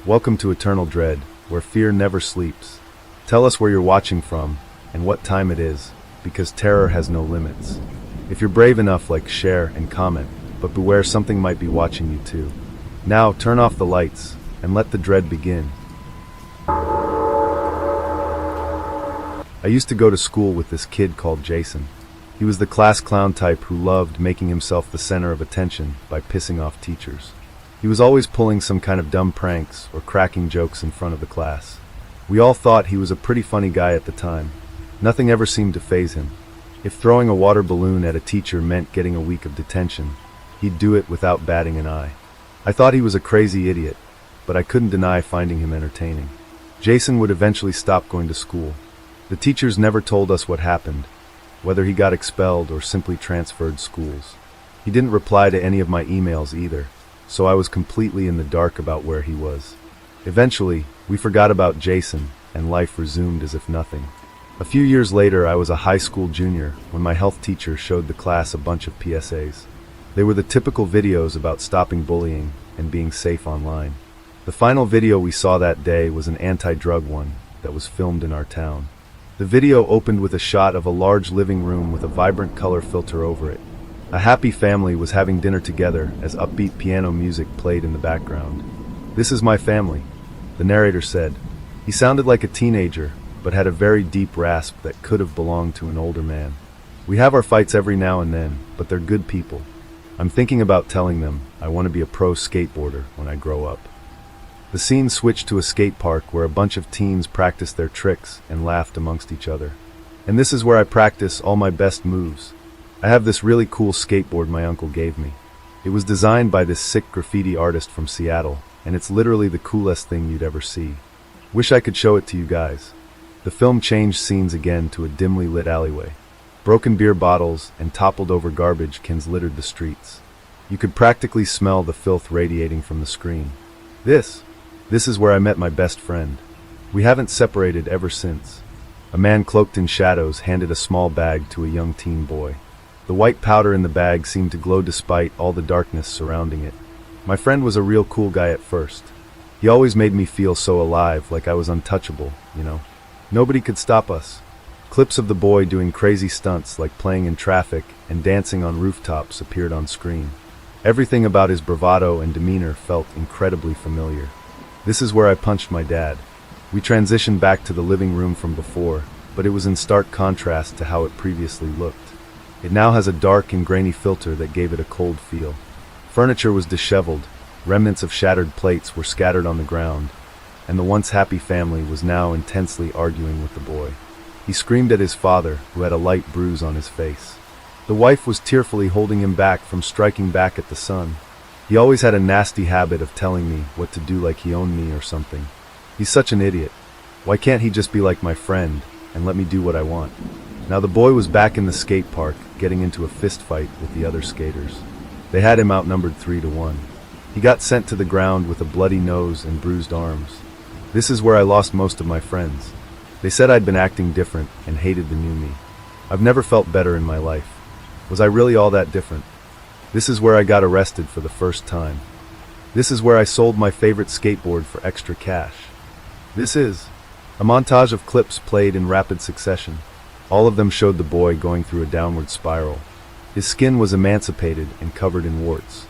Welcome to Eternal Dread, where fear never sleeps. Tell us where you're watching from, and what time it is, because terror has no limits. If you're brave enough, share and comment, but beware, something might be watching you too. Now, turn off the lights, and let the dread begin. I used to go to school with this kid called Jason. He was the class clown type who loved making himself the center of attention by pissing off teachers. He was always pulling some kind of dumb pranks or cracking jokes in front of the class. We all thought he was a pretty funny guy at the time. Nothing ever seemed to faze him. If throwing a water balloon at a teacher meant getting a week of detention, he'd do it without batting an eye. I thought he was a crazy idiot, but I couldn't deny finding him entertaining. Jason would eventually stop going to school. The teachers never told us what happened, whether he got expelled or simply transferred schools. He didn't reply to any of my emails either, so I was completely in the dark about where he was. Eventually, we forgot about Jason, and life resumed as if nothing. A few years later, I was a high school junior when my health teacher showed the class a bunch of PSAs. They were the typical videos about stopping bullying and being safe online. The final video we saw that day was an anti-drug one that was filmed in our town. The video opened with a shot of a large living room with a vibrant color filter over it. A happy family was having dinner together as upbeat piano music played in the background. "This is my family," the narrator said. He sounded like a teenager, but had a very deep rasp that could have belonged to an older man. "We have our fights every now and then, but they're good people. I'm thinking about telling them I want to be a pro skateboarder when I grow up." The scene switched to a skate park where a bunch of teens practiced their tricks and laughed amongst each other. "And this is where I practice all my best moves. I have this really cool skateboard my uncle gave me. It was designed by this sick graffiti artist from Seattle, and it's literally the coolest thing you'd ever see. Wish I could show it to you guys." The film changed scenes again to a dimly lit alleyway. Broken beer bottles and toppled over garbage cans littered the streets. You could practically smell the filth radiating from the screen. This is where I met my best friend. We haven't separated ever since." A man cloaked in shadows handed a small bag to a young teen boy. The white powder in the bag seemed to glow despite all the darkness surrounding it. My friend was a real cool guy at first. He always made me feel so alive, like I was untouchable, you know. Nobody could stop us. Clips of the boy doing crazy stunts like playing in traffic and dancing on rooftops appeared on screen. Everything about his bravado and demeanor felt incredibly familiar. This is where I punched my dad. We transitioned back to the living room from before, but it was in stark contrast to how it previously looked. It now has a dark and grainy filter that gave it a cold feel. Furniture was disheveled, remnants of shattered plates were scattered on the ground, and the once happy family was now intensely arguing with the boy. He screamed at his father, who had a light bruise on his face. The wife was tearfully holding him back from striking back at the son. He always had a nasty habit of telling me what to do like he owned me or something. He's such an idiot. Why can't he just be like my friend and let me do what I want? Now the boy was back in the skate park, getting into a fist fight with the other skaters. They had him outnumbered 3-1. He got sent to the ground with a bloody nose and bruised arms. This is where I lost most of my friends. They said I'd been acting different and hated the new me. I've never felt better in my life. Was I really all that different? This is where I got arrested for the first time. This is where I sold my favorite skateboard for extra cash. This is a montage of clips played in rapid succession. All of them showed the boy going through a downward spiral. His skin was emancipated and covered in warts.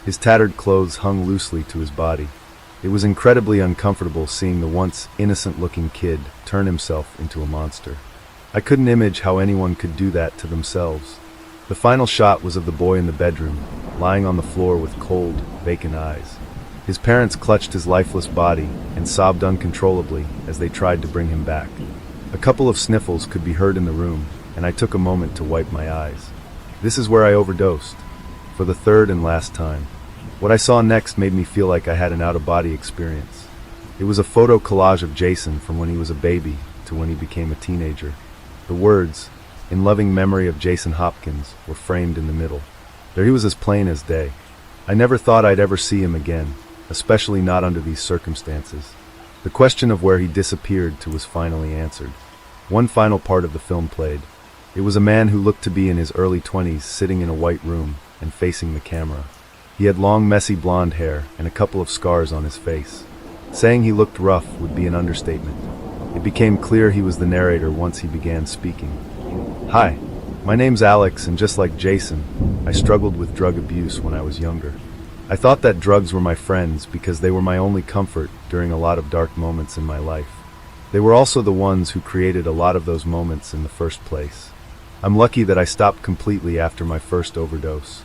His tattered clothes hung loosely to his body. It was incredibly uncomfortable seeing the once innocent-looking kid turn himself into a monster. I couldn't imagine how anyone could do that to themselves. The final shot was of the boy in the bedroom, lying on the floor with cold, vacant eyes. His parents clutched his lifeless body and sobbed uncontrollably as they tried to bring him back. A couple of sniffles could be heard in the room, and I took a moment to wipe my eyes. This is where I overdosed, for the third and last time. What I saw next made me feel like I had an out-of-body experience. It was a photo collage of Jason from when he was a baby to when he became a teenager. The words, "In loving memory of Jason Hopkins," were framed in the middle. There he was, as plain as day. I never thought I'd ever see him again, especially not under these circumstances. The question of where he disappeared to was finally answered. One final part of the film played. It was a man who looked to be in his early 20s sitting in a white room and facing the camera. He had long, messy blonde hair and a couple of scars on his face. Saying he looked rough would be an understatement. It became clear he was the narrator once he began speaking. Hi, my name's Alex, and just like Jason, I struggled with drug abuse when I was younger. I thought that drugs were my friends because they were my only comfort during a lot of dark moments in my life. They were also the ones who created a lot of those moments in the first place. I'm lucky that I stopped completely after my first overdose.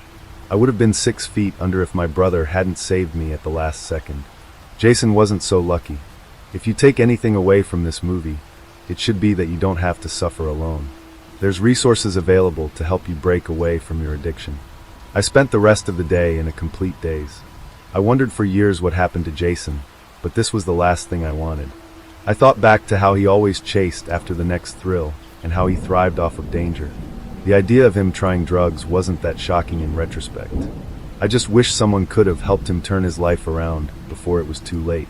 I would have been 6 feet under if my brother hadn't saved me at the last second. Jason wasn't so lucky. If you take anything away from this movie, it should be that you don't have to suffer alone. There's resources available to help you break away from your addiction. I spent the rest of the day in a complete daze. I wondered for years what happened to Jason, but this was the last thing I wanted. I thought back to how he always chased after the next thrill and how he thrived off of danger. The idea of him trying drugs wasn't that shocking in retrospect. I just wish someone could have helped him turn his life around before it was too late.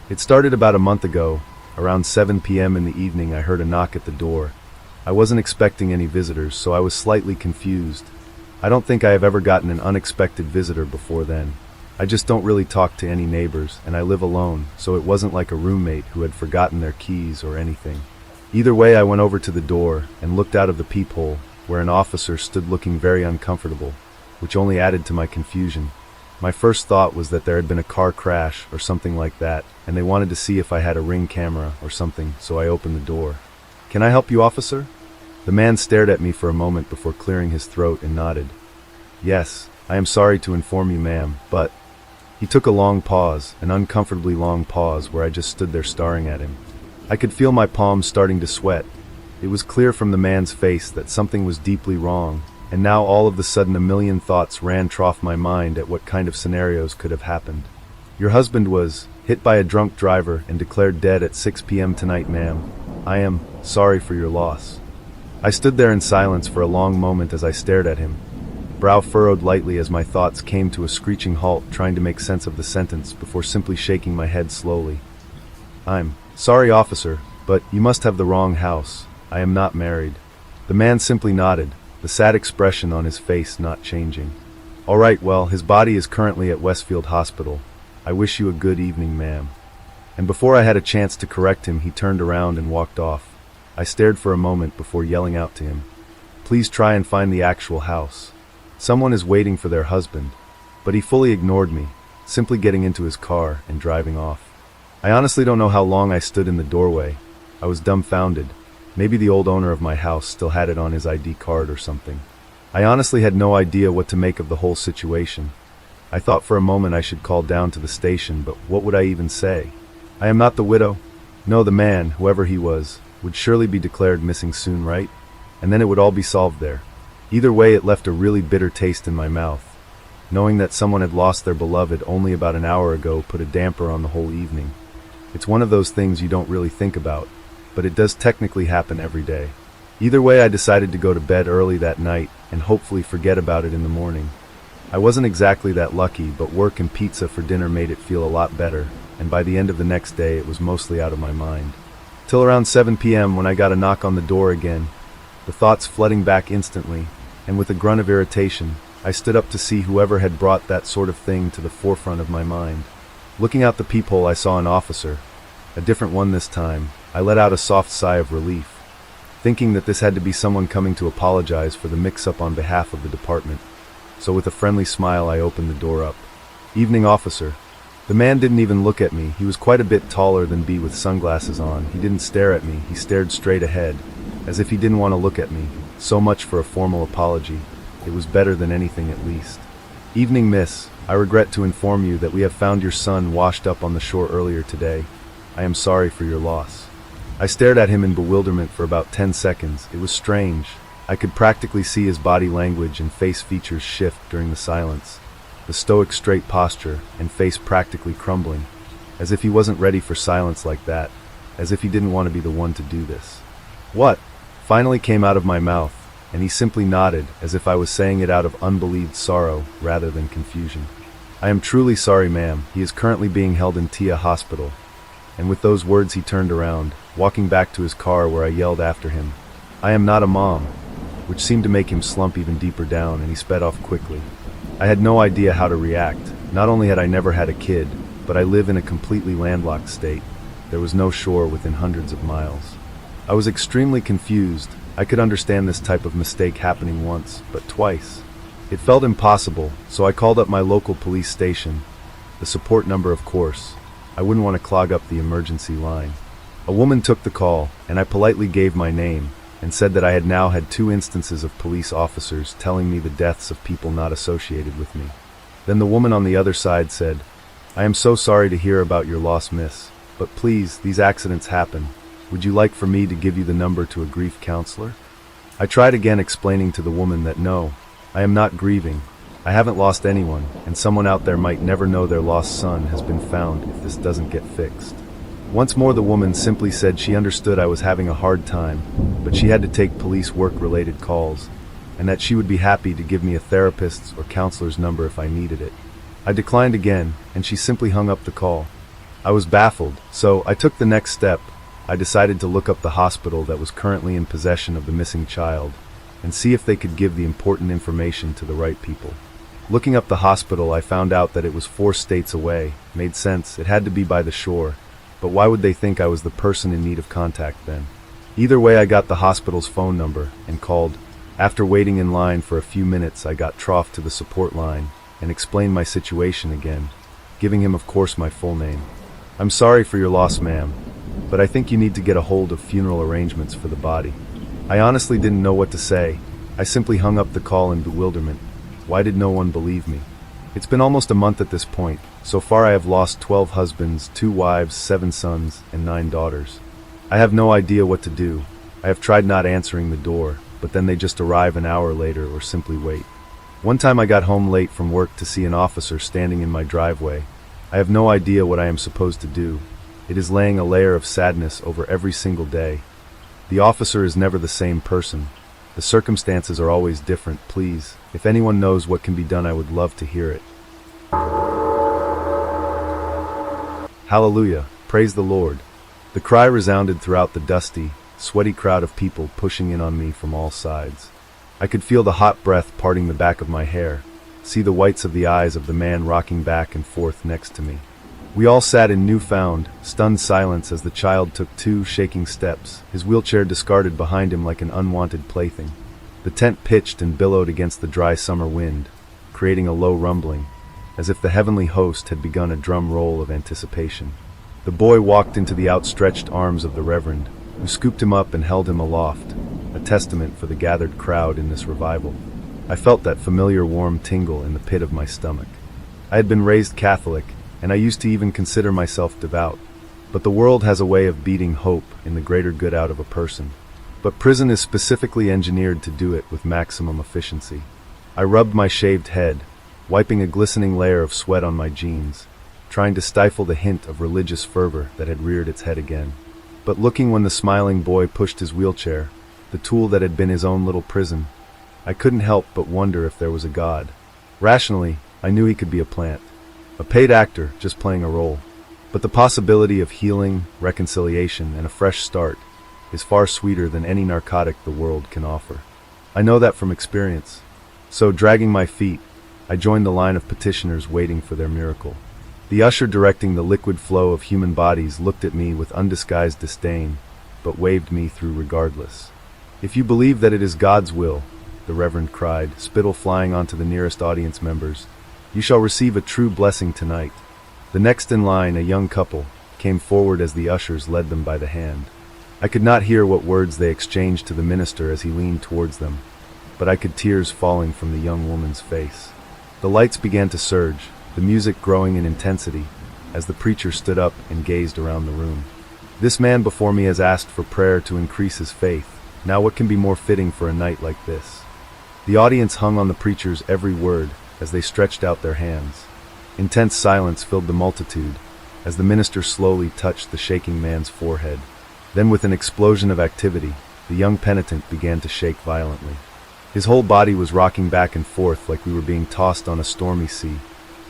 It started about a month ago. Around 7 p.m. in the evening, I heard a knock at the door. I wasn't expecting any visitors, so I was slightly confused. I don't think I have ever gotten an unexpected visitor before then. I just don't really talk to any neighbors, and I live alone, so it wasn't like a roommate who had forgotten their keys or anything. Either way, I went over to the door and looked out of the peephole, where an officer stood looking very uncomfortable, which only added to my confusion. My first thought was that there had been a car crash or something like that, and they wanted to see if I had a Ring camera or something, so I opened the door. "Can I help you, officer?" The man stared at me for a moment before clearing his throat and nodded. "Yes, I am sorry to inform you, ma'am, but..." He took a long pause, an uncomfortably long pause where I just stood there staring at him. I could feel my palms starting to sweat. It was clear from the man's face that something was deeply wrong, and now all of a sudden a million thoughts ran through my mind at what kind of scenarios could have happened. "Your husband was hit by a drunk driver and declared dead at 6 p.m. tonight, ma'am. I am sorry for your loss." I stood there in silence for a long moment as I stared at him, brow furrowed lightly as my thoughts came to a screeching halt, trying to make sense of the sentence before simply shaking my head slowly. "I'm sorry, officer, but you must have the wrong house. I am not married." The man simply nodded, the sad expression on his face not changing. "All right, well, his body is currently at Westfield Hospital. I wish you a good evening, ma'am." And before I had a chance to correct him, he turned around and walked off. I stared for a moment before yelling out to him, "Please try and find the actual house. Someone is waiting for their husband." But he fully ignored me, simply getting into his car and driving off. I honestly don't know how long I stood in the doorway. I was dumbfounded. Maybe the old owner of my house still had it on his ID card or something. I honestly had no idea what to make of the whole situation. I thought for a moment I should call down to the station, but what would I even say? I am not the widow. No, the man, whoever he was, would surely be declared missing soon, right? And then it would all be solved there. Either way, it left a really bitter taste in my mouth. Knowing that someone had lost their beloved only about an hour ago put a damper on the whole evening. It's one of those things you don't really think about, but it does technically happen every day. Either way, I decided to go to bed early that night and hopefully forget about it in the morning. I wasn't exactly that lucky, but work and pizza for dinner made it feel a lot better, and by the end of the next day it was mostly out of my mind. Till around 7 p.m. when I got a knock on the door again, the thoughts flooding back instantly, and with a grunt of irritation, I stood up to see whoever had brought that sort of thing to the forefront of my mind. Looking out the peephole, I saw an officer, a different one this time. I let out a soft sigh of relief, thinking that this had to be someone coming to apologize for the mix-up on behalf of the department. So with a friendly smile, I opened the door up. "Evening, officer." The man didn't even look at me. He was quite a bit taller than me with sunglasses on. He didn't stare at me. He stared straight ahead, as if he didn't want to look at me. So much for a formal apology. It was better than anything, at least. "Evening, miss. I regret to inform you that we have found your son washed up on the shore earlier today. I am sorry for your loss." I stared at him in bewilderment for about 10 seconds. It was strange. I could practically see his body language and face features shift during the silence. The stoic straight posture and face practically crumbling, as if he wasn't ready for silence like that, as if he didn't want to be the one to do this. "What?" finally came out of my mouth, and he simply nodded as if I was saying it out of unbelieved sorrow rather than confusion. "I am truly sorry, ma'am. He is currently being held in Tia Hospital." And with those words he turned around, walking back to his car where I yelled after him, "I am not a mom," which seemed to make him slump even deeper down, and he sped off quickly. I had no idea how to react. Not only had I never had a kid, but I live in a completely landlocked state. There was no shore within hundreds of miles. I was extremely confused. I could understand this type of mistake happening once, but twice. It felt impossible, so I called up my local police station. The support number, of course. I wouldn't want to clog up the emergency line. A woman took the call, and I politely gave my name, and said that I had now had 2 instances of police officers telling me the deaths of people not associated with me. Then the woman on the other side said, "I am so sorry to hear about your loss, miss, but please, these accidents happen. Would you like for me to give you the number to a grief counselor?" I tried again explaining to the woman that no, I am not grieving. I haven't lost anyone, and someone out there might never know their lost son has been found if this doesn't get fixed. Once more the woman simply said she understood I was having a hard time, but she had to take police work-related calls, and that she would be happy to give me a therapist's or counselor's number if I needed it. I declined again, and she simply hung up the call. I was baffled, so I took the next step. I decided to look up the hospital that was currently in possession of the missing child, and see if they could give the important information to the right people. Looking up the hospital, I found out that it was 4 states away. Made sense, it had to be by the shore. But why would they think I was the person in need of contact then? Either way, I got the hospital's phone number and called. After waiting in line for a few minutes, I got troughed to the support line and explained my situation again, giving him, of course, my full name. "I'm sorry for your loss, ma'am, but I think you need to get a hold of funeral arrangements for the body." I honestly didn't know what to say. I simply hung up the call in bewilderment. Why did no one believe me? It's been almost a month at this point. So far I have lost 12 husbands, 2 wives, 7 sons, and 9 daughters. I have no idea what to do. I have tried not answering the door, but then they just arrive an hour later or simply wait. One time I got home late from work to see an officer standing in my driveway. I have no idea what I am supposed to do. It is laying a layer of sadness over every single day. The officer is never the same person. The circumstances are always different. Please, if anyone knows what can be done, I would love to hear it. Hallelujah, praise the Lord. The cry resounded throughout the dusty, sweaty crowd of people pushing in on me from all sides. I could feel the hot breath parting the back of my hair, see the whites of the eyes of the man rocking back and forth next to me. We all sat in newfound, stunned silence as the child took 2 shaking steps, his wheelchair discarded behind him like an unwanted plaything. The tent pitched and billowed against the dry summer wind, creating a low rumbling, as if the heavenly host had begun a drum roll of anticipation. The boy walked into the outstretched arms of the Reverend, who scooped him up and held him aloft, a testament for the gathered crowd in this revival. I felt that familiar warm tingle in the pit of my stomach. I had been raised Catholic, and I used to even consider myself devout. But the world has a way of beating hope in the greater good out of a person. But prison is specifically engineered to do it with maximum efficiency. I rubbed my shaved head, wiping a glistening layer of sweat on my jeans, trying to stifle the hint of religious fervor that had reared its head again. But looking when the smiling boy pushed his wheelchair, the tool that had been his own little prison, I couldn't help but wonder if there was a God. Rationally, I knew he could be a plant, a paid actor just playing a role. But the possibility of healing, reconciliation, and a fresh start is far sweeter than any narcotic the world can offer. I know that from experience. So, dragging my feet, I joined the line of petitioners waiting for their miracle. The usher directing the liquid flow of human bodies looked at me with undisguised disdain, but waved me through regardless. "If you believe that it is God's will," the Reverend cried, spittle flying onto the nearest audience members, "you shall receive a true blessing tonight." The next in line, a young couple, came forward as the ushers led them by the hand. I could not hear what words they exchanged to the minister as he leaned towards them, but I could tears falling from the young woman's face. The lights began to surge, the music growing in intensity, as the preacher stood up and gazed around the room. "This man before me has asked for prayer to increase his faith. Now what can be more fitting for a night like this?" The audience hung on the preacher's every word as they stretched out their hands. Intense silence filled the multitude as the minister slowly touched the shaking man's forehead. Then with an explosion of activity, the young penitent began to shake violently. His whole body was rocking back and forth like we were being tossed on a stormy sea,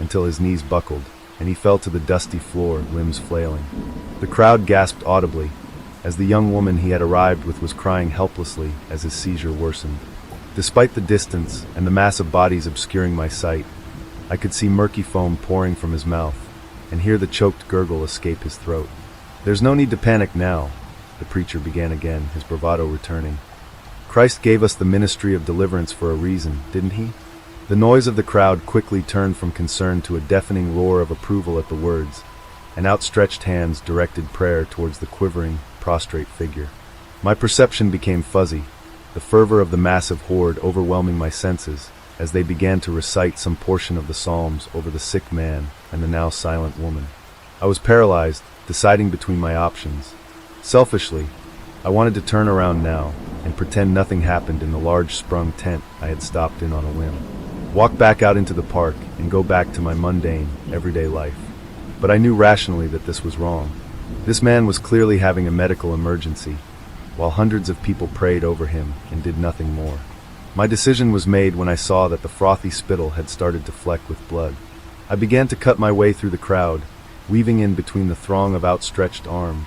until his knees buckled, and he fell to the dusty floor, limbs flailing. The crowd gasped audibly, as the young woman he had arrived with was crying helplessly as his seizure worsened. Despite the distance and the mass of bodies obscuring my sight, I could see murky foam pouring from his mouth, and hear the choked gurgle escape his throat. "There's no need to panic now," the preacher began again, his bravado returning. "Christ gave us the ministry of deliverance for a reason, didn't he?" The noise of the crowd quickly turned from concern to a deafening roar of approval at the words, and outstretched hands directed prayer towards the quivering, prostrate figure. My perception became fuzzy, the fervor of the massive horde overwhelming my senses as they began to recite some portion of the Psalms over the sick man and the now silent woman. I was paralyzed, deciding between my options. Selfishly, I wanted to turn around now and pretend nothing happened in the large sprung tent I had stopped in on a whim. Walk back out into the park and go back to my mundane, everyday life. But I knew rationally that this was wrong. This man was clearly having a medical emergency, while hundreds of people prayed over him and did nothing more. My decision was made when I saw that the frothy spittle had started to fleck with blood. I began to cut my way through the crowd, weaving in between the throng of outstretched arms.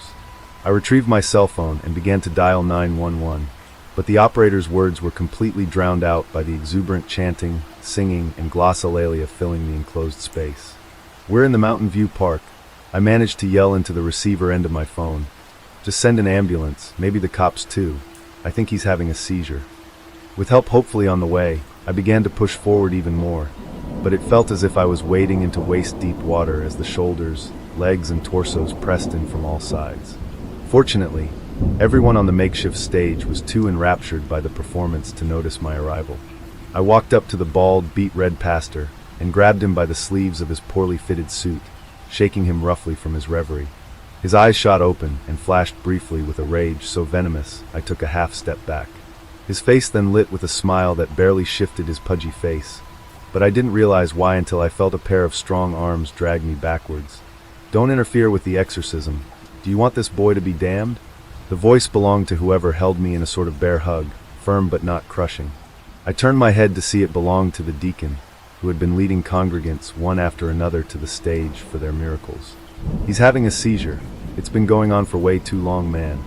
I retrieved my cell phone and began to dial 911, but the operator's words were completely drowned out by the exuberant chanting, singing, and glossolalia filling the enclosed space. "We're in the Mountain View Park," I managed to yell into the receiver end of my phone. "Just send an ambulance, maybe the cops too. I think he's having a seizure." With help hopefully on the way, I began to push forward even more, but it felt as if I was wading into waist-deep water as the shoulders, legs, and torsos pressed in from all sides. Fortunately, everyone on the makeshift stage was too enraptured by the performance to notice my arrival. I walked up to the bald, beet-red pastor and grabbed him by the sleeves of his poorly fitted suit, shaking him roughly from his reverie. His eyes shot open and flashed briefly with a rage so venomous I took a half-step back. His face then lit with a smile that barely shifted his pudgy face, but I didn't realize why until I felt a pair of strong arms drag me backwards. "Don't interfere with the exorcism. Do you want this boy to be damned?" The voice belonged to whoever held me in a sort of bear hug, firm but not crushing. I turned my head to see it belonged to the deacon, who had been leading congregants one after another to the stage for their miracles. "He's having a seizure. It's been going on for way too long, man,"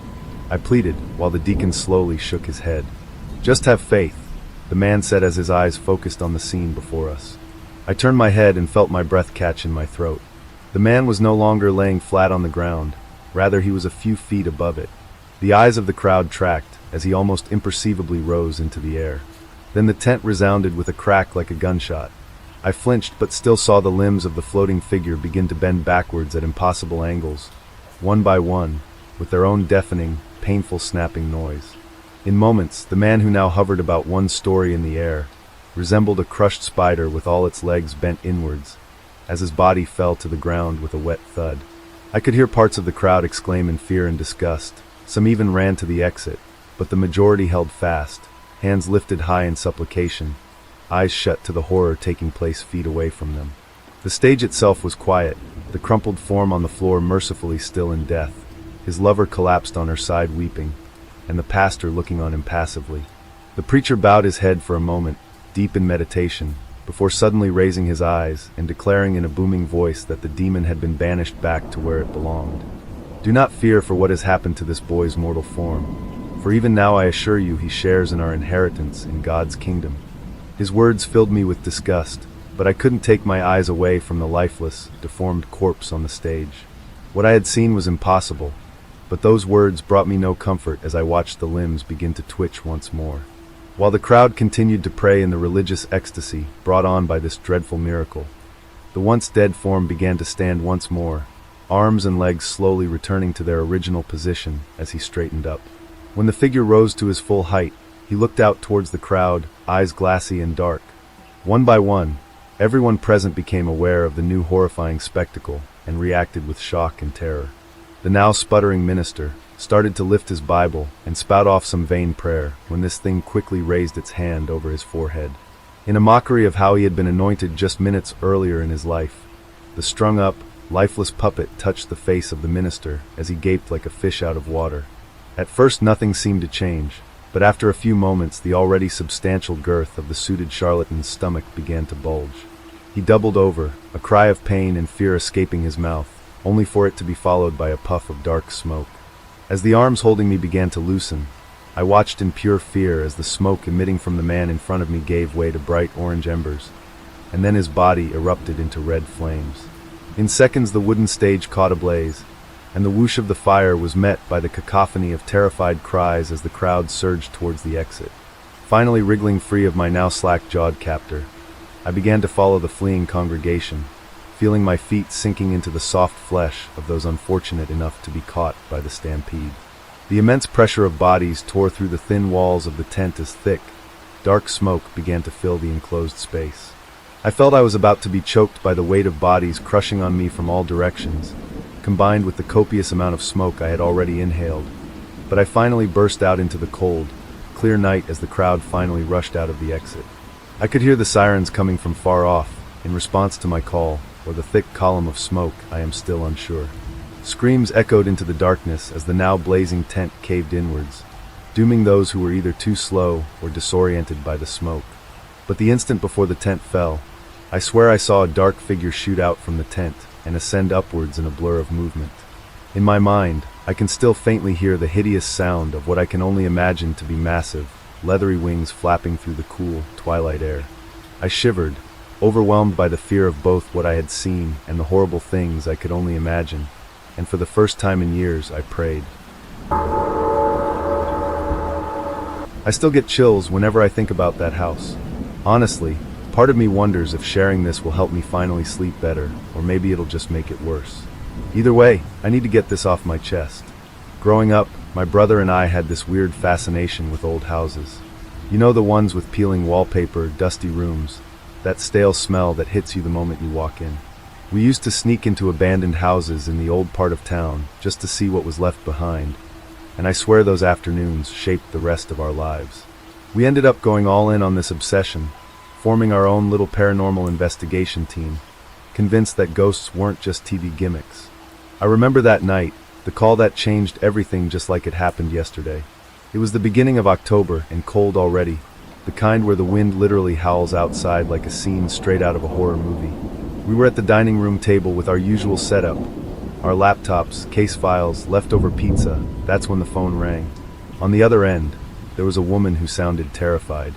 I pleaded, while the deacon slowly shook his head. "Just have faith," the man said as his eyes focused on the scene before us. I turned my head and felt my breath catch in my throat. The man was no longer laying flat on the ground, rather he was a few feet above it. The eyes of the crowd tracked as he almost imperceivably rose into the air. Then the tent resounded with a crack like a gunshot. I flinched but still saw the limbs of the floating figure begin to bend backwards at impossible angles, one by one, with their own deafening, painful snapping noise. In moments, the man who now hovered about one story in the air resembled a crushed spider with all its legs bent inwards, as his body fell to the ground with a wet thud. I could hear parts of the crowd exclaim in fear and disgust. Some even ran to the exit, but the majority held fast, hands lifted high in supplication, eyes shut to the horror taking place feet away from them. The stage itself was quiet, the crumpled form on the floor mercifully still in death, his lover collapsed on her side weeping, and the pastor looking on impassively. The preacher bowed his head for a moment, deep in meditation, before suddenly raising his eyes and declaring in a booming voice that the demon had been banished back to where it belonged. "Do not fear for what has happened to this boy's mortal form, for even now I assure you he shares in our inheritance in God's kingdom." His words filled me with disgust, but I couldn't take my eyes away from the lifeless, deformed corpse on the stage. What I had seen was impossible, but those words brought me no comfort as I watched the limbs begin to twitch once more. While the crowd continued to pray in the religious ecstasy brought on by this dreadful miracle, the once dead form began to stand once more, arms and legs slowly returning to their original position as he straightened up. When the figure rose to his full height, he looked out towards the crowd, eyes glassy and dark. One by one, everyone present became aware of the new horrifying spectacle and reacted with shock and terror. The now sputtering minister started to lift his Bible and spout off some vain prayer when this thing quickly raised its hand over his forehead. In a mockery of how he had been anointed just minutes earlier in his life, the strung-up, lifeless puppet touched the face of the minister as he gaped like a fish out of water. At first nothing seemed to change, but after a few moments the already substantial girth of the suited charlatan's stomach began to bulge. He doubled over, a cry of pain and fear escaping his mouth, only for it to be followed by a puff of dark smoke. As the arms holding me began to loosen, I watched in pure fear as the smoke emitting from the man in front of me gave way to bright orange embers. and then his body erupted into red flames. In seconds the wooden stage caught ablaze, and the whoosh of the fire was met by the cacophony of terrified cries as the crowd surged towards the exit. Finally wriggling free of my now slack-jawed captor, I began to follow the fleeing congregation, feeling my feet sinking into the soft flesh of those unfortunate enough to be caught by the stampede. The immense pressure of bodies tore through the thin walls of the tent as thick, dark smoke began to fill the enclosed space. I felt I was about to be choked by the weight of bodies crushing on me from all directions, combined with the copious amount of smoke I had already inhaled. But I finally burst out into the cold, clear night as the crowd finally rushed out of the exit. I could hear the sirens coming from far off, in response to my call, or the thick column of smoke, I am still unsure. Screams echoed into the darkness as the now blazing tent caved inwards, dooming those who were either too slow or disoriented by the smoke. But the instant before the tent fell, I swear I saw a dark figure shoot out from the tent and ascend upwards in a blur of movement. In my mind, I can still faintly hear the hideous sound of what I can only imagine to be massive, leathery wings flapping through the cool, twilight air. I shivered, overwhelmed by the fear of both what I had seen and the horrible things I could only imagine, and for the first time in years I prayed. I still get chills whenever I think about that house. Honestly, part of me wonders if sharing this will help me finally sleep better, or maybe it'll just make it worse. Either way, I need to get this off my chest. Growing up, my brother and I had this weird fascination with old houses. You know, the ones with peeling wallpaper, dusty rooms, that stale smell that hits you the moment you walk in. We used to sneak into abandoned houses in the old part of town just to see what was left behind, and I swear those afternoons shaped the rest of our lives. We ended up going all in on this obsession, forming our own little paranormal investigation team, convinced that ghosts weren't just TV gimmicks. I remember that night, the call that changed everything just like it happened yesterday. It was the beginning of October and cold already, the kind where the wind literally howls outside like a scene straight out of a horror movie. We were at the dining room table with our usual setup, our laptops, case files, leftover pizza. That's when the phone rang. On the other end, there was a woman who sounded terrified.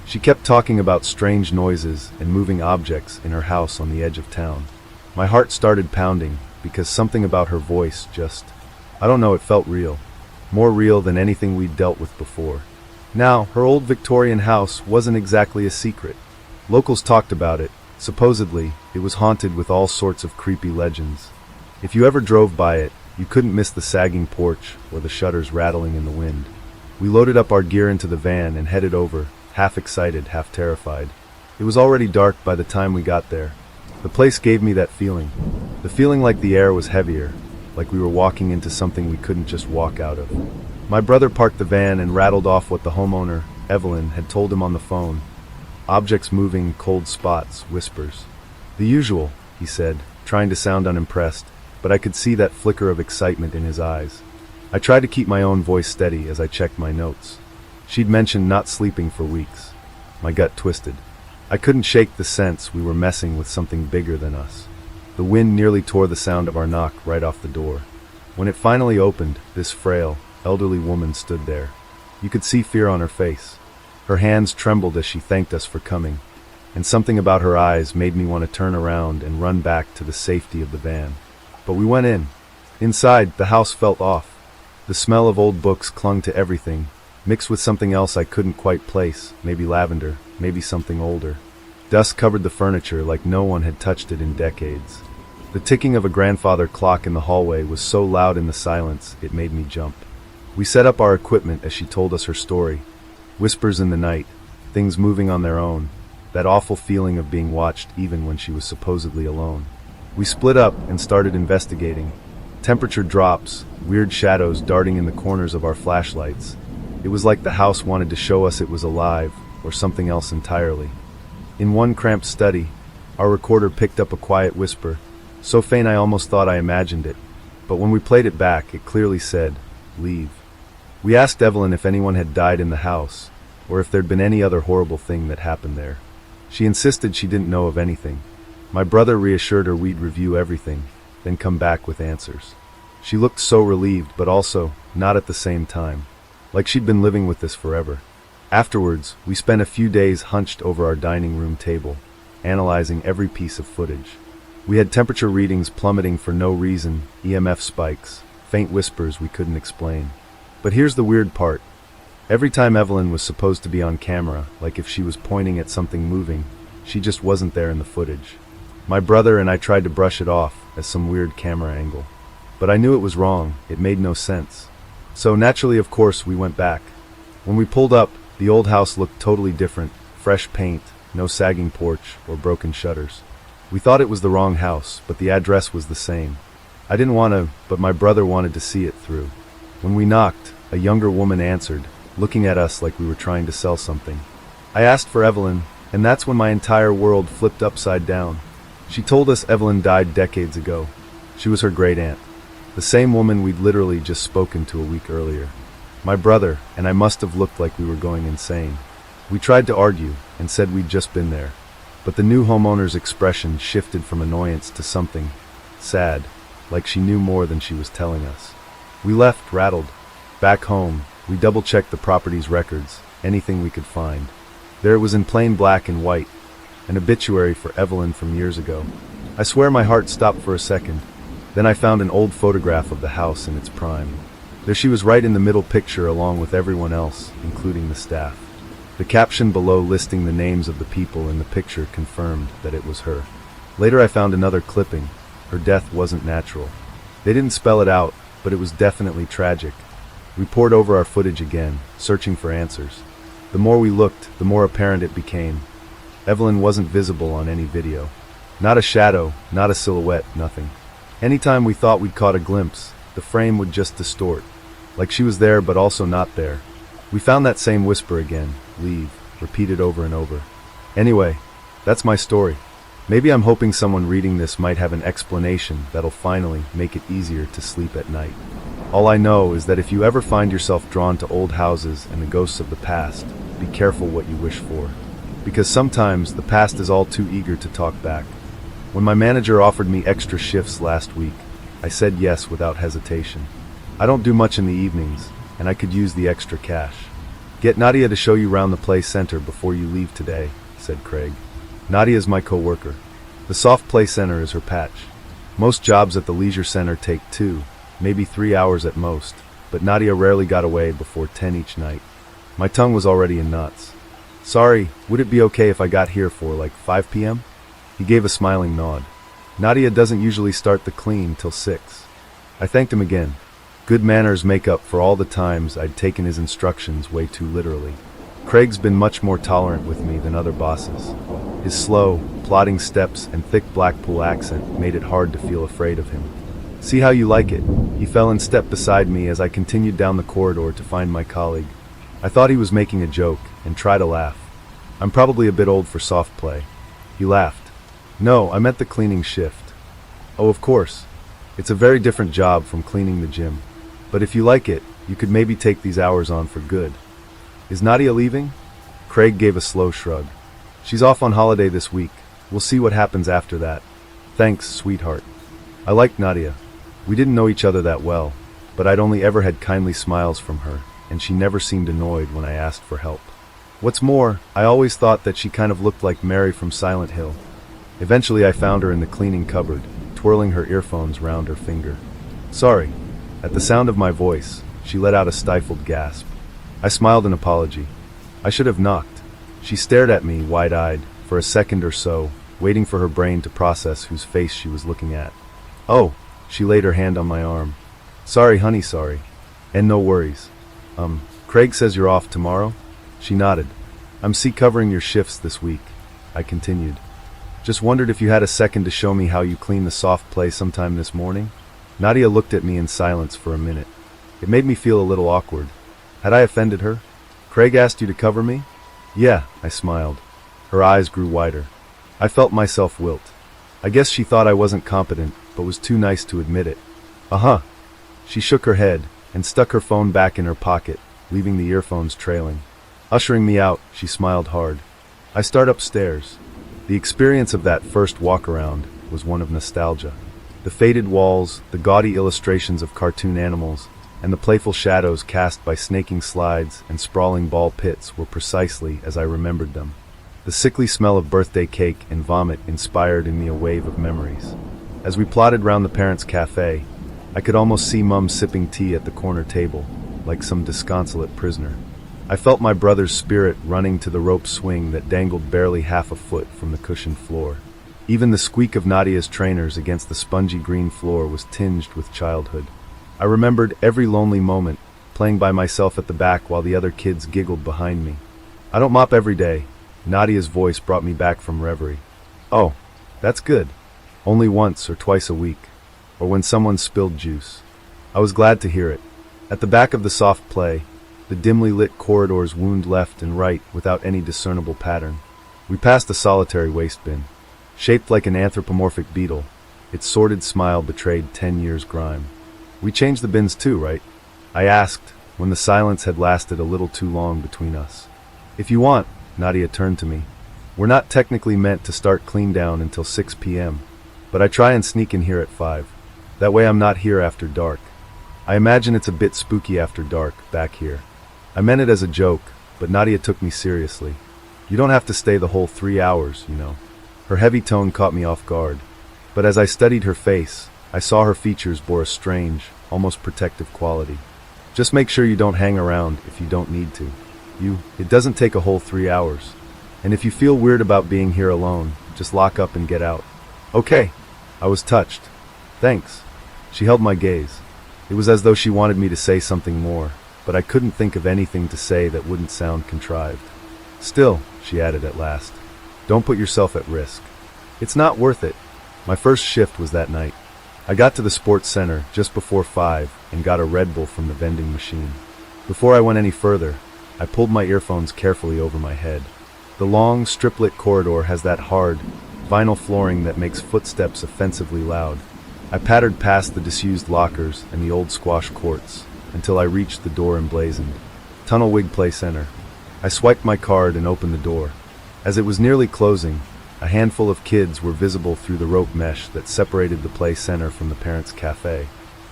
She kept talking about strange noises and moving objects in her house on the edge of town. My heart started pounding because something about her voice just, I don't know, it felt real. More real than anything we'd dealt with before. Now, her old Victorian house wasn't exactly a secret. Locals talked about it. Supposedly, it was haunted with all sorts of creepy legends. If you ever drove by it, you couldn't miss the sagging porch or the shutters rattling in the wind. We loaded up our gear into the van and headed over, half excited, half terrified. It was already dark by the time we got there. The place gave me that feeling. The feeling like the air was heavier, like we were walking into something we couldn't just walk out of. My brother parked the van and rattled off what the homeowner, Evelyn, had told him on the phone. Objects moving, cold spots, whispers. The usual, he said, trying to sound unimpressed, but I could see that flicker of excitement in his eyes. I tried to keep my own voice steady as I checked my notes. She'd mentioned not sleeping for weeks. My gut twisted. I couldn't shake the sense we were messing with something bigger than us. The wind nearly tore the sound of our knock right off the door. When it finally opened, this frail, elderly woman stood there. You could see fear on her face. Her hands trembled as she thanked us for coming, and something about her eyes made me want to turn around and run back to the safety of the van. But we went in. Inside, the house felt off. The smell of old books clung to everything, mixed with something else I couldn't quite place, maybe lavender, maybe something older. Dust covered the furniture like no one had touched it in decades. The ticking of a grandfather clock in the hallway was so loud in the silence, it made me jump. We set up our equipment as she told us her story. Whispers in the night, things moving on their own, that awful feeling of being watched even when she was supposedly alone. We split up and started investigating. Temperature drops, weird shadows darting in the corners of our flashlights. It was like the house wanted to show us it was alive, or something else entirely. In one cramped study, our recorder picked up a quiet whisper, so faint I almost thought I imagined it, but when we played it back, it clearly said, "Leave." We asked Evelyn if anyone had died in the house, or if there'd been any other horrible thing that happened there. She insisted she didn't know of anything. My brother reassured her we'd review everything, then come back with answers. She looked so relieved, but also not at the same time, like she'd been living with this forever. Afterwards, we spent a few days hunched over our dining room table. analyzing every piece of footage. We had temperature readings plummeting for no reason, EMF spikes, faint whispers we couldn't explain. But here's the weird part. Every time Evelyn was supposed to be on camera, like if she was pointing at something moving, she just wasn't there in the footage. My brother and I tried to brush it off as some weird camera angle. But I knew it was wrong, it made no sense. So naturally, of course, we went back. When we pulled up, the old house looked totally different, fresh paint, no sagging porch or broken shutters. We thought it was the wrong house, but the address was the same. I didn't want to, but my brother wanted to see it through. When we knocked, a younger woman answered, looking at us like we were trying to sell something. I asked for Evelyn, and that's when my entire world flipped upside down. She told us Evelyn died decades ago. She was her great-aunt, the same woman we'd literally just spoken to a week earlier. My brother and I must have looked like we were going insane. We tried to argue and said we'd just been there, but the new homeowner's expression shifted from annoyance to something sad, like she knew more than she was telling us. We left, rattled. Back home, we double-checked the property's records, anything we could find. There it was in plain black and white, an obituary for Evelyn from years ago. I swear my heart stopped for a second. Then I found an old photograph of the house in its prime. There she was right in the middle picture along with everyone else, including the staff. The caption below listing the names of the people in the picture confirmed that it was her. Later I found another clipping. Her death wasn't natural. They didn't spell it out, but it was definitely tragic. We pored over our footage again, searching for answers. The more we looked, the more apparent it became. Evelyn wasn't visible on any video. Not a shadow, not a silhouette, nothing. Anytime we thought we'd caught a glimpse, the frame would just distort, like she was there but also not there. We found that same whisper again, leave, repeated over and over. Anyway, that's my story. Maybe I'm hoping someone reading this might have an explanation that'll finally make it easier to sleep at night. All I know is that if you ever find yourself drawn to old houses and the ghosts of the past, be careful what you wish for. Because sometimes the past is all too eager to talk back. When my manager offered me extra shifts last week, I said yes without hesitation. I don't do much in the evenings, and I could use the extra cash. Get Nadia to show you round the play center before you leave today, said Craig. Nadia's my co-worker. The soft play center is her patch. Most jobs at the leisure center take 2, maybe 3 hours at most, but Nadia rarely got away before 10 each night. My tongue was already in knots. Sorry, would it be okay if I got here for like 5 p.m.? He gave a smiling nod. Nadia doesn't usually start the clean till 6. I thanked him again. Good manners make up for all the times I'd taken his instructions way too literally. Craig's been much more tolerant with me than other bosses. His slow, plodding steps and thick Blackpool accent made it hard to feel afraid of him. See how you like it. He fell in step beside me as I continued down the corridor to find my colleague. I thought he was making a joke and tried to laugh. I'm probably a bit old for soft play. He laughed. No, I meant the cleaning shift. Oh, of course. It's a very different job from cleaning the gym. But if you like it, you could maybe take these hours on for good. Is Nadia leaving? Craig gave a slow shrug. She's off on holiday this week. We'll see what happens after that. Thanks, sweetheart. I liked Nadia. We didn't know each other that well, but I'd only ever had kindly smiles from her, and she never seemed annoyed when I asked for help. What's more, I always thought that she kind of looked like Mary from Silent Hill. Eventually I found her in the cleaning cupboard, twirling her earphones round her finger. Sorry. At the sound of my voice, she let out a stifled gasp. I smiled in apology. I should have knocked. She stared at me, wide-eyed, for a second or so, waiting for her brain to process whose face she was looking at. Oh, she laid her hand on my arm. Sorry, honey, sorry. And no worries. Craig says you're off tomorrow? She nodded. I'm covering your shifts this week, I continued. Just wondered if you had a second to show me how you clean the soft play sometime this morning? Nadia looked at me in silence for a minute. It made me feel a little awkward. Had I offended her? Craig asked you to cover me? Yeah, I smiled. Her eyes grew wider. I felt myself wilt. I guess she thought I wasn't competent, but was too nice to admit it. Uh-huh. She shook her head and stuck her phone back in her pocket, leaving the earphones trailing. Ushering me out, she smiled hard. I start upstairs. The experience of that first walk-around was one of nostalgia. The faded walls, the gaudy illustrations of cartoon animals, and the playful shadows cast by snaking slides and sprawling ball pits were precisely as I remembered them. The sickly smell of birthday cake and vomit inspired in me a wave of memories. As we plodded round the parents' cafe, I could almost see Mum sipping tea at the corner table, like some disconsolate prisoner. I felt my brother's spirit running to the rope swing that dangled barely half a foot from the cushioned floor. Even the squeak of Nadia's trainers against the spongy green floor was tinged with childhood. I remembered every lonely moment, playing by myself at the back while the other kids giggled behind me. I don't mop every day. Nadia's voice brought me back from reverie. Oh, that's good. Only once or twice a week, or when someone spilled juice. I was glad to hear it. At the back of the soft play, the dimly lit corridors wound left and right without any discernible pattern. We passed a solitary waste bin. Shaped like an anthropomorphic beetle, its sordid smile betrayed 10 years' grime. We changed the bins too, right? I asked, when the silence had lasted a little too long between us. If you want, Nadia turned to me. We're not technically meant to start clean down until 6 p.m., but I try and sneak in here at 5. That way I'm not here after dark. I imagine it's a bit spooky after dark, back here. I meant it as a joke, but Nadia took me seriously. You don't have to stay the whole 3 hours, you know. Her heavy tone caught me off guard, but as I studied her face, I saw her features bore a strange, almost protective quality. Just make sure you don't hang around if you don't need to. It doesn't take a whole 3 hours. And if you feel weird about being here alone, just lock up and get out. Okay. I was touched. Thanks. She held my gaze. It was as though she wanted me to say something more, but I couldn't think of anything to say that wouldn't sound contrived. Still, she added at last, don't put yourself at risk. It's not worth it. My first shift was that night. I got to the sports center just before 5 and got a Red Bull from the vending machine. Before I went any further, I pulled my earphones carefully over my head. The long, strip-lit corridor has that hard, vinyl flooring that makes footsteps offensively loud. I pattered past the disused lockers and the old squash courts until I reached the door emblazoned. Tunnelwig Play Center. I swiped my card and opened the door. As it was nearly closing, a handful of kids were visible through the rope mesh that separated the play center from the parents' cafe.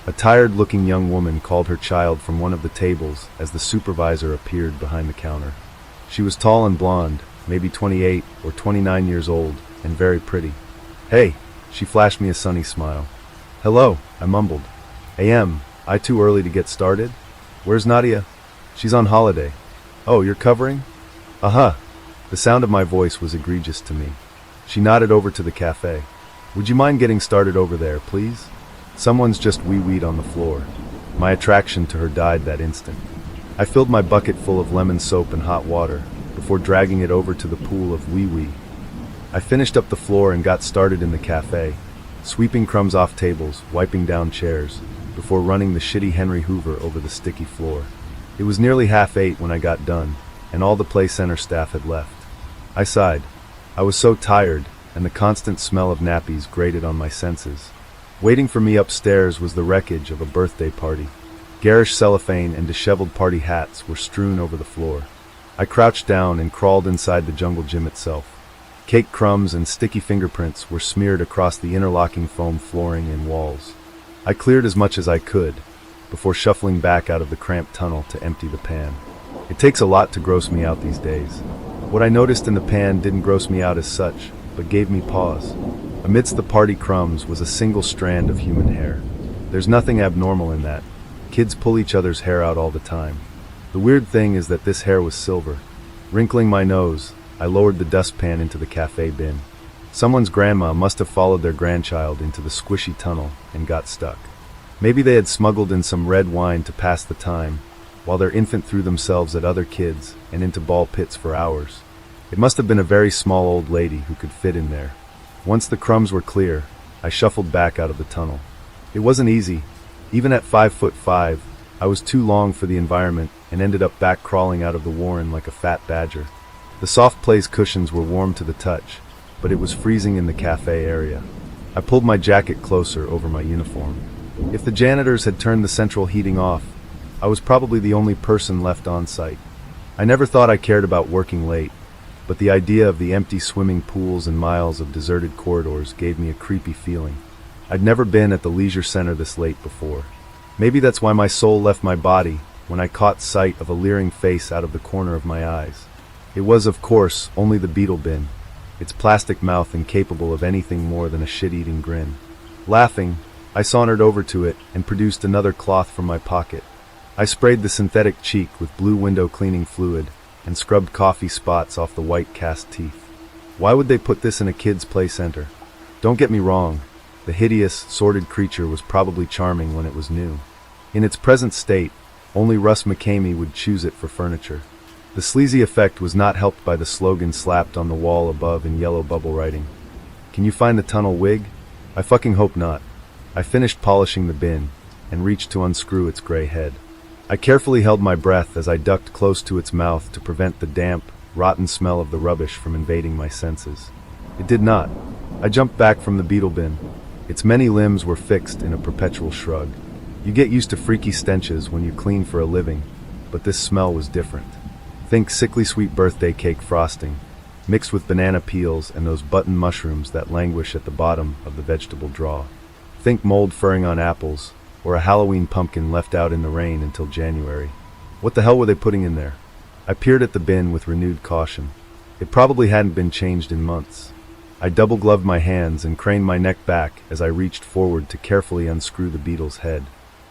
A tired-looking young woman called her child from one of the tables as the supervisor appeared behind the counter. She was tall and blonde, maybe 28 or 29 years old, and very pretty. Hey, she flashed me a sunny smile. Hello, I mumbled. I too early to get started? Where's Nadia? She's on holiday. Oh, you're covering? Uh-huh. The sound of my voice was egregious to me. She nodded over to the cafe. Would you mind getting started over there, please? Someone's just wee-weed on the floor. My attraction to her died that instant. I filled my bucket full of lemon soap and hot water before dragging it over to the pool of wee-wee. I finished up the floor and got started in the cafe, sweeping crumbs off tables, wiping down chairs, before running the shitty Henry Hoover over the sticky floor. It was nearly 8:30 when I got done, and all the play center staff had left. I sighed. I was so tired, and the constant smell of nappies grated on my senses. Waiting for me upstairs was the wreckage of a birthday party. Garish cellophane and disheveled party hats were strewn over the floor. I crouched down and crawled inside the jungle gym itself. Cake crumbs and sticky fingerprints were smeared across the interlocking foam flooring and walls. I cleared as much as I could, before shuffling back out of the cramped tunnel to empty the pan. It takes a lot to gross me out these days. What I noticed in the pan didn't gross me out as such, but gave me pause. Amidst the party crumbs was a single strand of human hair. There's nothing abnormal in that. Kids pull each other's hair out all the time. The weird thing is that this hair was silver. Wrinkling my nose, I lowered the dustpan into the cafe bin. Someone's grandma must have followed their grandchild into the squishy tunnel and got stuck. Maybe they had smuggled in some red wine to pass the time, while their infant threw themselves at other kids and into ball pits for hours. It must have been a very small old lady who could fit in there. Once the crumbs were clear, I shuffled back out of the tunnel. It wasn't easy. Even at 5'5", I was too long for the environment and ended up back crawling out of the warren like a fat badger. The soft place cushions were warm to the touch, but it was freezing in the cafe area. I pulled my jacket closer over my uniform. If the janitors had turned the central heating off, I was probably the only person left on site. I never thought I cared about working late, but the idea of the empty swimming pools and miles of deserted corridors gave me a creepy feeling. I'd never been at the leisure center this late before. Maybe that's why my soul left my body when I caught sight of a leering face out of the corner of my eyes. It was, of course, only the beetle bin, its plastic mouth incapable of anything more than a shit-eating grin. Laughing, I sauntered over to it and produced another cloth from my pocket. I sprayed the synthetic cheek with blue window cleaning fluid and scrubbed coffee spots off the white cast teeth. Why would they put this in a kid's play center? Don't get me wrong, the hideous, sordid creature was probably charming when it was new. In its present state, only Russ McCamey would choose it for furniture. The sleazy effect was not helped by the slogan slapped on the wall above in yellow bubble writing. Can you find the tunnel wig? I fucking hope not. I finished polishing the bin and reached to unscrew its gray head. I carefully held my breath as I ducked close to its mouth to prevent the damp, rotten smell of the rubbish from invading my senses. It did not. I jumped back from the beetle bin. Its many limbs were fixed in a perpetual shrug. You get used to freaky stenches when you clean for a living, but this smell was different. Think sickly sweet birthday cake frosting, mixed with banana peels and those button mushrooms that languish at the bottom of the vegetable drawer. Think mold furring on apples, or a Halloween pumpkin left out in the rain until January. What the hell were they putting in there? I peered at the bin with renewed caution. It probably hadn't been changed in months. I double-gloved my hands and craned my neck back as I reached forward to carefully unscrew the beetle's head.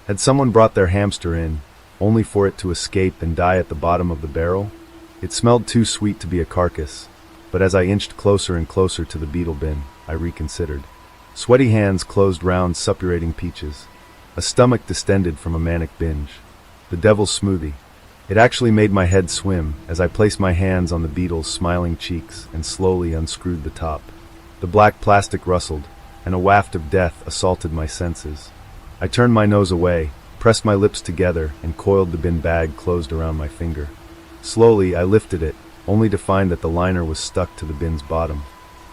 Had someone brought their hamster in, only for it to escape and die at the bottom of the barrel? It smelled too sweet to be a carcass, but as I inched closer and closer to the beetle bin, I reconsidered. Sweaty hands closed round suppurating peaches. A stomach distended from a manic binge. The devil's smoothie. It actually made my head swim as I placed my hands on the beetle's smiling cheeks and slowly unscrewed the top. The black plastic rustled, and a waft of death assaulted my senses. I turned my nose away, pressed my lips together, and coiled the bin bag closed around my finger. Slowly, I lifted it, only to find that the liner was stuck to the bin's bottom.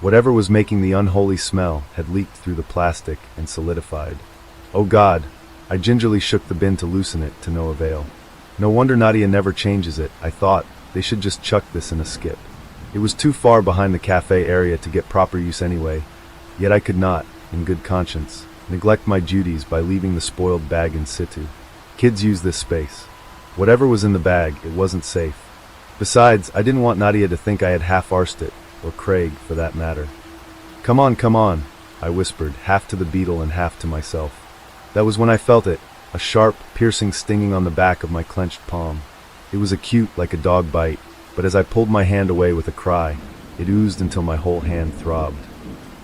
Whatever was making the unholy smell had leaked through the plastic and solidified. Oh God! I gingerly shook the bin to loosen it, to no avail. No wonder Nadia never changes it, I thought. They should just chuck this in a skip. It was too far behind the cafe area to get proper use anyway, yet I could not, in good conscience, neglect my duties by leaving the spoiled bag in situ. Kids use this space. Whatever was in the bag, it wasn't safe. Besides, I didn't want Nadia to think I had half-arsed it, or Craig, for that matter. Come on, I whispered, half to the beetle and half to myself. That was when I felt it, a sharp, piercing stinging on the back of my clenched palm. It was acute, like a dog bite, but as I pulled my hand away with a cry, it oozed until my whole hand throbbed.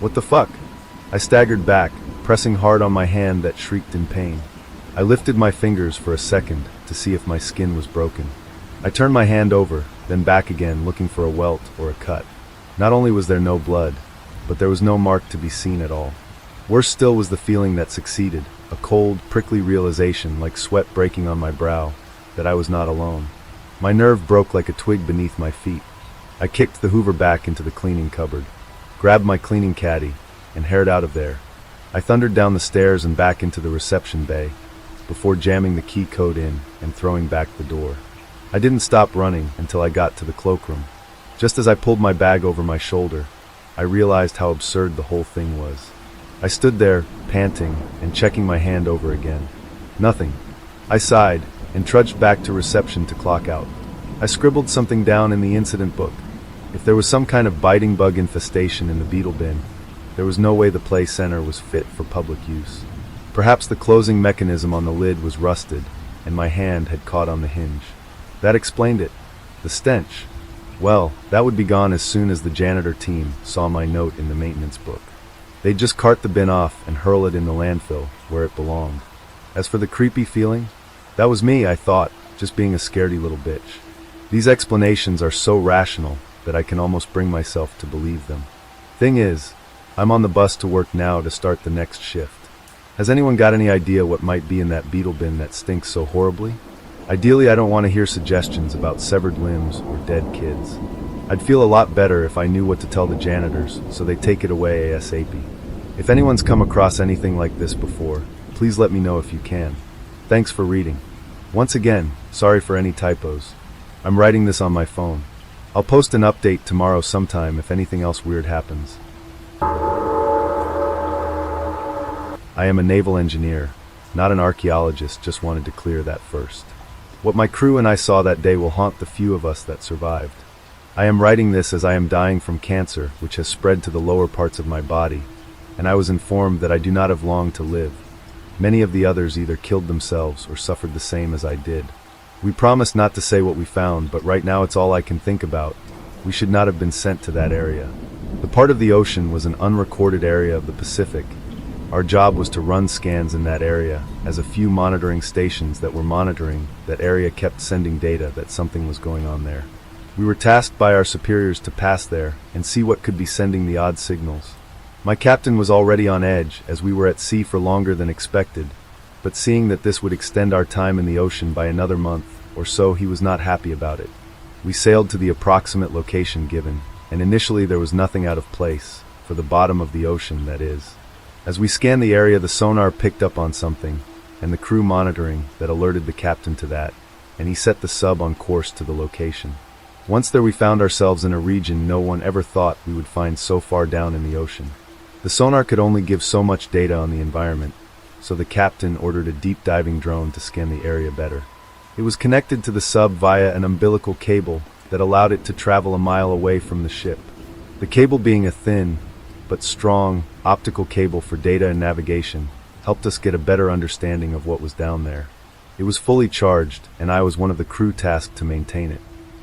What the fuck? I staggered back, pressing hard on my hand that shrieked in pain. I lifted my fingers for a second to see if my skin was broken. I turned my hand over, then back again, looking for a welt or a cut. Not only was there no blood, but there was no mark to be seen at all. Worse still was the feeling that succeeded, a cold, prickly realization like sweat breaking on my brow, that I was not alone. My nerve broke like a twig beneath my feet. I kicked the Hoover back into the cleaning cupboard, grabbed my cleaning caddy, and hurried out of there. I thundered down the stairs and back into the reception bay, before jamming the key code in and throwing back the door. I didn't stop running until I got to the cloakroom. Just as I pulled my bag over my shoulder, I realized how absurd the whole thing was. I stood there, panting, and checking my hand over again. Nothing. I sighed, and trudged back to reception to clock out. I scribbled something down in the incident book. If there was some kind of biting bug infestation in the beetle bin, there was no way the play center was fit for public use. Perhaps the closing mechanism on the lid was rusted, and my hand had caught on the hinge. That explained it. The stench. Well, that would be gone as soon as the janitor team saw my note in the maintenance book. They'd just cart the bin off and hurl it in the landfill, where it belonged. As for the creepy feeling, that was me, I thought, just being a scaredy little bitch. These explanations are so rational that I can almost bring myself to believe them. Thing is, I'm on the bus to work now to start the next shift. Has anyone got any idea what might be in that beetle bin that stinks so horribly? Ideally, I don't want to hear suggestions about severed limbs or dead kids. I'd feel a lot better if I knew what to tell the janitors, so they take it away ASAP. If anyone's come across anything like this before, please let me know if you can. Thanks for reading. Once again, sorry for any typos. I'm writing this on my phone. I'll post an update tomorrow sometime if anything else weird happens. I am a naval engineer, not an archaeologist, just wanted to clear that first. What my crew and I saw that day will haunt the few of us that survived. I am writing this as I am dying from cancer, which has spread to the lower parts of my body, and I was informed that I do not have long to live. Many of the others either killed themselves or suffered the same as I did. We promised not to say what we found, but right now it's all I can think about. We should not have been sent to that area. The part of the ocean was an unrecorded area of the Pacific. Our job was to run scans in that area, as a few monitoring stations that were monitoring that area kept sending data that something was going on there. We were tasked by our superiors to pass there and see what could be sending the odd signals. My captain was already on edge, as we were at sea for longer than expected, but seeing that this would extend our time in the ocean by another month or so, he was not happy about it. We sailed to the approximate location given, and initially there was nothing out of place, for the bottom of the ocean, that is. As we scanned the area, the sonar picked up on something, and the crew monitoring that alerted the captain to that, and he set the sub on course to the location. Once there, we found ourselves in a region no one ever thought we would find so far down in the ocean. The sonar could only give so much data on the environment, so the captain ordered a deep diving drone to scan the area better. It was connected to the sub via an umbilical cable that allowed it to travel a mile away from the ship. The cable, being a thin but strong optical cable for data and navigation, helped us get a better understanding of what was down there. It was fully charged, and I was one of the crew tasked to maintain it.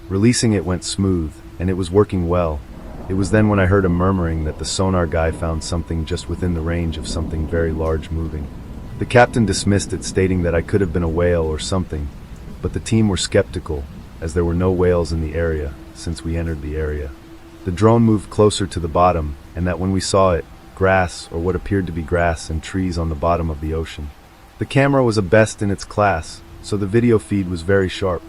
Releasing it went smooth, and it was working well. It was then when I heard a murmuring that the sonar guy found something just within the range of something very large moving. The captain dismissed it, stating that I could have been a whale or something, but the team were skeptical, as there were no whales in the area since we entered the area. The drone moved closer to the bottom, and that when we saw it, grass, or what appeared to be grass, and trees on the bottom of the ocean. The camera was a best in its class, so the video feed was very sharp.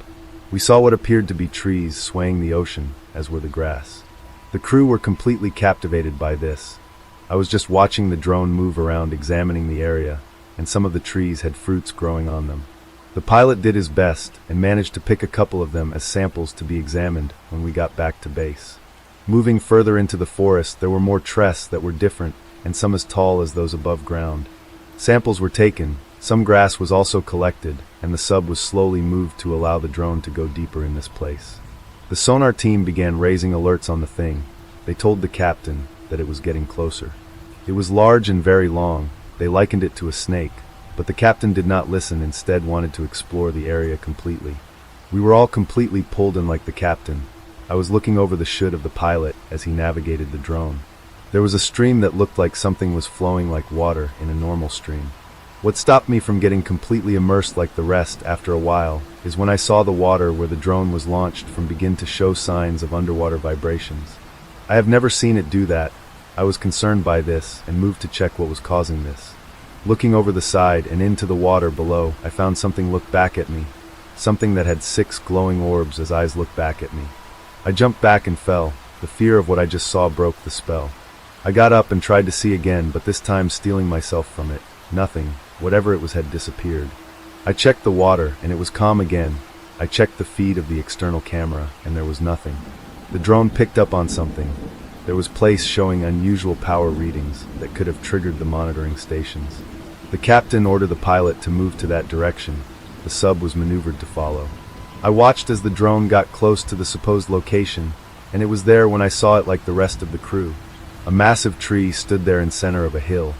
We saw what appeared to be trees swaying the ocean, as were the grass. The crew were completely captivated by this. I was just watching the drone move around, examining the area, and some of the trees had fruits growing on them. The pilot did his best and managed to pick a couple of them as samples to be examined when we got back to base. Moving further into the forest, there were more trees that were different, and some as tall as those above ground. Samples were taken, some grass was also collected, and the sub was slowly moved to allow the drone to go deeper in this place. The sonar team began raising alerts on the thing. They told the captain that it was getting closer. It was large and very long. They likened it to a snake, but the captain did not listen, instead wanted to explore the area completely. We were all completely pulled in like the captain. I was looking over the should of the pilot as he navigated the drone. There was a stream that looked like something was flowing like water in a normal stream. What stopped me from getting completely immersed like the rest after a while is when I saw the water where the drone was launched from begin to show signs of underwater vibrations. I have never seen it do that. I was concerned by this and moved to check what was causing this. Looking over the side and into the water below, I found something look back at me, something that had 6 glowing orbs as eyes looked back at me. I jumped back and fell. The fear of what I just saw broke the spell. I got up and tried to see again, but this time stealing myself from it. Nothing, whatever it was, had disappeared. I checked the water and it was calm again. I checked the feed of the external camera and there was nothing. The drone picked up on something. There was place showing unusual power readings that could have triggered the monitoring stations. The captain ordered the pilot to move to that direction. The sub was maneuvered to follow. I watched as the drone got close to the supposed location, and it was there when I saw it like the rest of the crew. A massive tree stood there in center of a hill.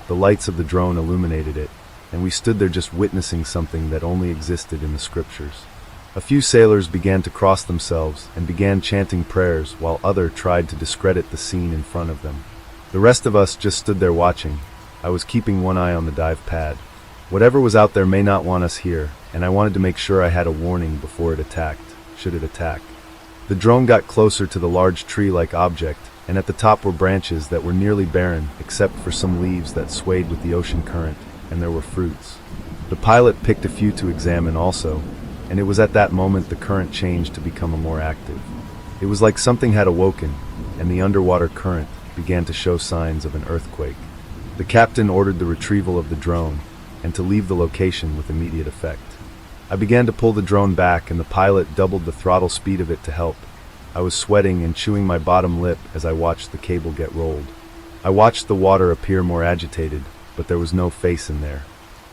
The lights of the drone illuminated it, and we stood there just witnessing something that only existed in the scriptures. A few sailors began to cross themselves and began chanting prayers, while others tried to discredit the scene in front of them. The rest of us just stood there watching. I was keeping one eye on the dive pad. Whatever was out there may not want us here, and I wanted to make sure I had a warning before it attacked, should it attack. The drone got closer to the large tree-like object, and at the top were branches that were nearly barren, except for some leaves that swayed with the ocean current, and there were fruits. The pilot picked a few to examine also, and it was at that moment the current changed to become more active. It was like something had awoken, and the underwater current began to show signs of an earthquake. The captain ordered the retrieval of the drone, and to leave the location with immediate effect. I began to pull the drone back, and the pilot doubled the throttle speed of it to help. I was sweating and chewing my bottom lip as I watched the cable get rolled. I watched the water appear more agitated, but there was no face in there.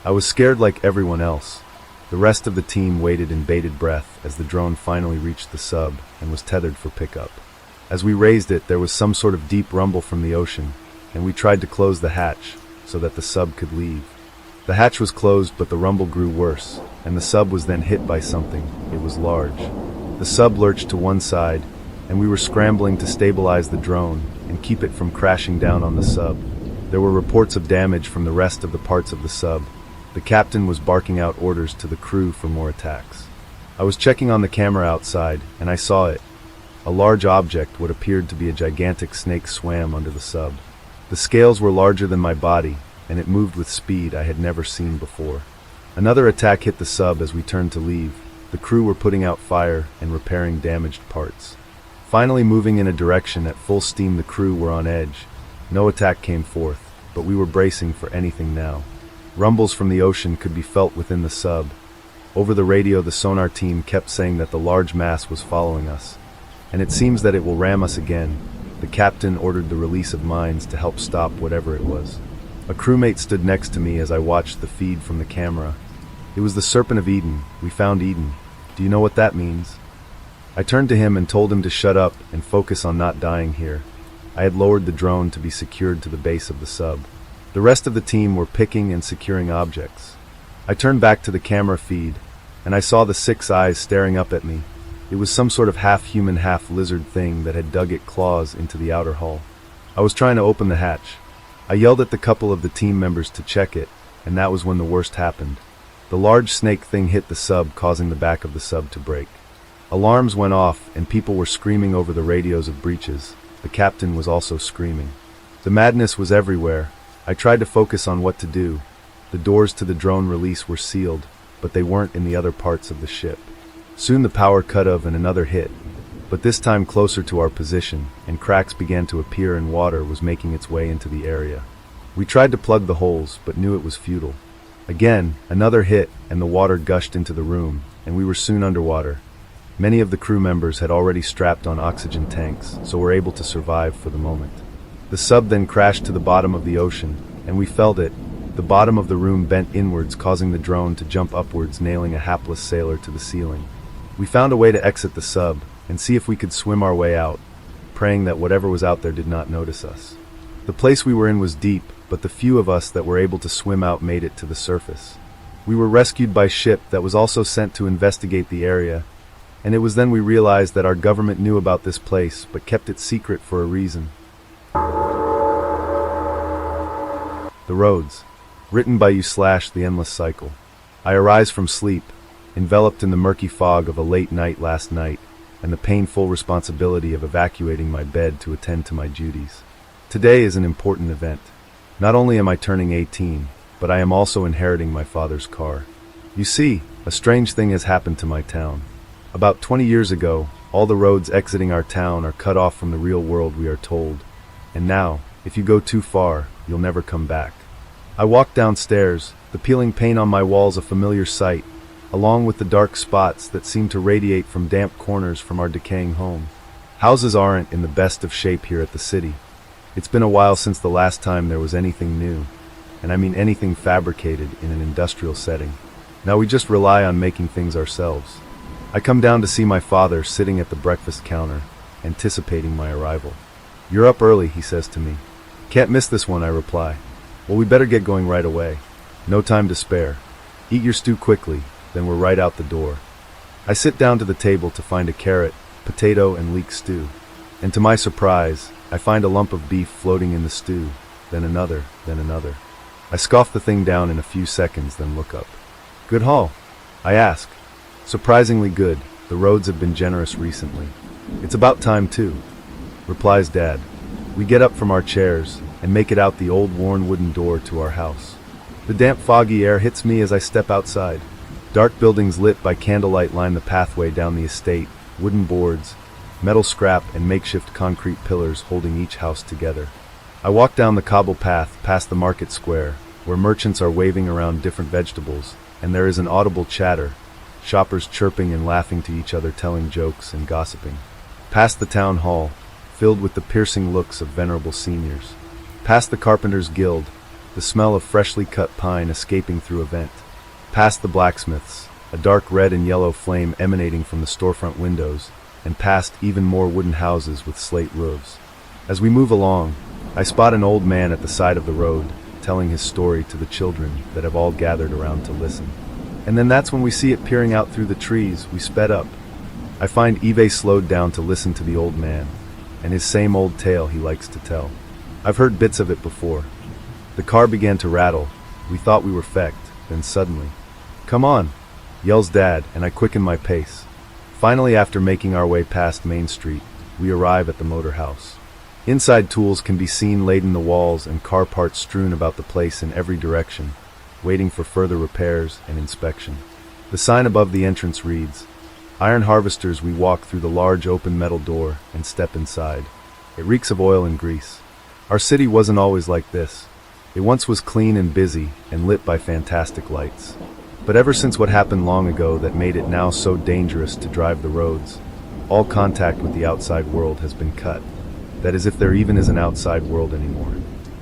I was scared like everyone else. The rest of the team waited in bated breath as the drone finally reached the sub and was tethered for pickup. As we raised it, there was some sort of deep rumble from the ocean, and we tried to close the hatch so that the sub could leave. The hatch was closed, but the rumble grew worse, and the sub was then hit by something. It was large. The sub lurched to one side, and we were scrambling to stabilize the drone and keep it from crashing down on the sub. There were reports of damage from the rest of the parts of the sub. The captain was barking out orders to the crew for more attacks. I was checking on the camera outside, and I saw it. A large object, what appeared to be a gigantic snake, swam under the sub. The scales were larger than my body, and it moved with speed I had never seen before. Another attack hit the sub as we turned to leave. The crew were putting out fire and repairing damaged parts. Finally moving in a direction at full steam, the crew were on edge. No attack came forth, but we were bracing for anything now. Rumbles from the ocean could be felt within the sub. Over the radio, the sonar team kept saying that the large mass was following us, and it seems that it will ram us again. The captain ordered the release of mines to help stop whatever it was. A crewmate stood next to me as I watched the feed from the camera. It was the Serpent of Eden. We found Eden. Do you know what that means? I turned to him and told him to shut up and focus on not dying here. I had lowered the drone to be secured to the base of the sub. The rest of the team were picking and securing objects. I turned back to the camera feed, and I saw the 6 eyes staring up at me. It was some sort of half-human, half-lizard thing that had dug its claws into the outer hull. I was trying to open the hatch. I yelled at the couple of the team members to check it, and that was when the worst happened. The large snake thing hit the sub, causing the back of the sub to break. Alarms went off, and people were screaming over the radios of breaches. The captain was also screaming. The madness was everywhere. I tried to focus on what to do. The doors to the drone release were sealed, but they weren't in the other parts of the ship. Soon the power cut off and another hit, but this time closer to our position, and cracks began to appear and water was making its way into the area. We tried to plug the holes, but knew it was futile. Again, another hit, and the water gushed into the room, and we were soon underwater. Many of the crew members had already strapped on oxygen tanks, so were able to survive for the moment. The sub then crashed to the bottom of the ocean, and we felt it. The bottom of the room bent inwards, causing the drone to jump upwards, nailing a hapless sailor to the ceiling. We found a way to exit the sub and see if we could swim our way out, praying that whatever was out there did not notice us. The place we were in was deep, but the few of us that were able to swim out made it to the surface. We were rescued by ship that was also sent to investigate the area, and it was then we realized that our government knew about this place but kept it secret for a reason. The Roads. Written by you / The Endless Cycle. I arise from sleep, enveloped in the murky fog of a late night last night, and the painful responsibility of evacuating my bed to attend to my duties. Today is an important event. Not only am I turning 18, but I am also inheriting my father's car. You see, a strange thing has happened to my town. About 20 years ago, all the roads exiting our town are cut off from the real world, we are told. And now, if you go too far, you'll never come back. I walked downstairs, the peeling paint on my walls a familiar sight, along with the dark spots that seem to radiate from damp corners from our decaying home. Houses aren't in the best of shape here at the city. It's been a while since the last time there was anything new, and I mean anything fabricated in an industrial setting. Now we just rely on making things ourselves. I come down to see my father sitting at the breakfast counter, anticipating my arrival. "You're up early," he says to me. "Can't miss this one," I reply. "Well, we better get going right away. No time to spare. Eat your stew quickly, then we're right out the door." I sit down to the table to find a carrot, potato, and leek stew. And to my surprise, I find a lump of beef floating in the stew, then another, then another. I scoff the thing down in a few seconds, then look up. "Good haul?" I ask. "Surprisingly good. The roads have been generous recently." "It's about time too," replies Dad. We get up from our chairs and make it out the old worn wooden door to our house. The damp foggy air hits me as I step outside. Dark buildings lit by candlelight line the pathway down the estate, wooden boards, metal scrap, and makeshift concrete pillars holding each house together. I walk down the cobble path past the market square, where merchants are waving around different vegetables, and there is an audible chatter, shoppers chirping and laughing to each other, telling jokes and gossiping. Past the town hall, filled with the piercing looks of venerable seniors. Past the Carpenter's Guild, the smell of freshly cut pine escaping through a vent. Past the blacksmiths, a dark red and yellow flame emanating from the storefront windows, and past even more wooden houses with slate roofs. As we move along, I spot an old man at the side of the road, telling his story to the children that have all gathered around to listen. And then that's when we see it peering out through the trees. We sped up. I find Eve slowed down to listen to the old man, and his same old tale he likes to tell. I've heard bits of it before. The car began to rattle. We thought we were fecked, then suddenly, "Come on," yells Dad, and I quicken my pace. Finally, after making our way past Main Street, we arrive at the motor house. Inside, tools can be seen laid in the walls and car parts strewn about the place in every direction, waiting for further repairs and inspection. The sign above the entrance reads, "Iron Harvesters." We walk through the large open metal door and step inside. It reeks of oil and grease. Our city wasn't always like this. It once was clean and busy and lit by fantastic lights. But ever since what happened long ago that made it now so dangerous to drive the roads, all contact with the outside world has been cut. That is, if there even is an outside world anymore.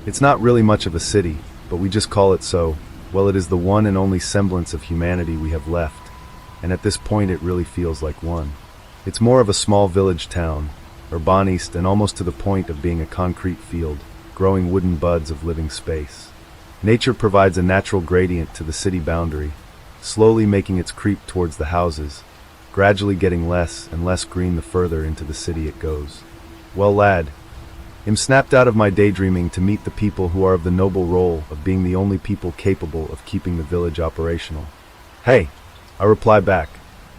It's not really much of a city, but we just call it so. Well, it is the one and only semblance of humanity we have left, and at this point it really feels like one. It's more of a small village town, urbanist, and almost to the point of being a concrete field, growing wooden buds of living space. Nature provides a natural gradient to the city boundary, slowly making its creep towards the houses, gradually getting less and less green the further into the city it goes. Well, lad, I'm snapped out of my daydreaming to meet the people who are of the noble role of being the only people capable of keeping the village operational. "Hey," I reply back.